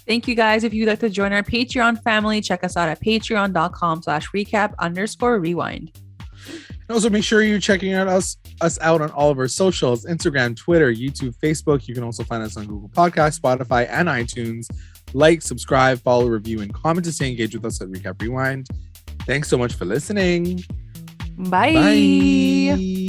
Thank you guys. If you'd like to join our Patreon family, check us out at patreon.com/recap_rewind. And also make sure you're checking out us out on all of our socials, Instagram, Twitter, YouTube, Facebook. You can also find us on Google Podcasts, Spotify, and iTunes. Like, subscribe, follow, review, and comment to stay engaged with us at Recap Rewind. Thanks so much for listening. Bye.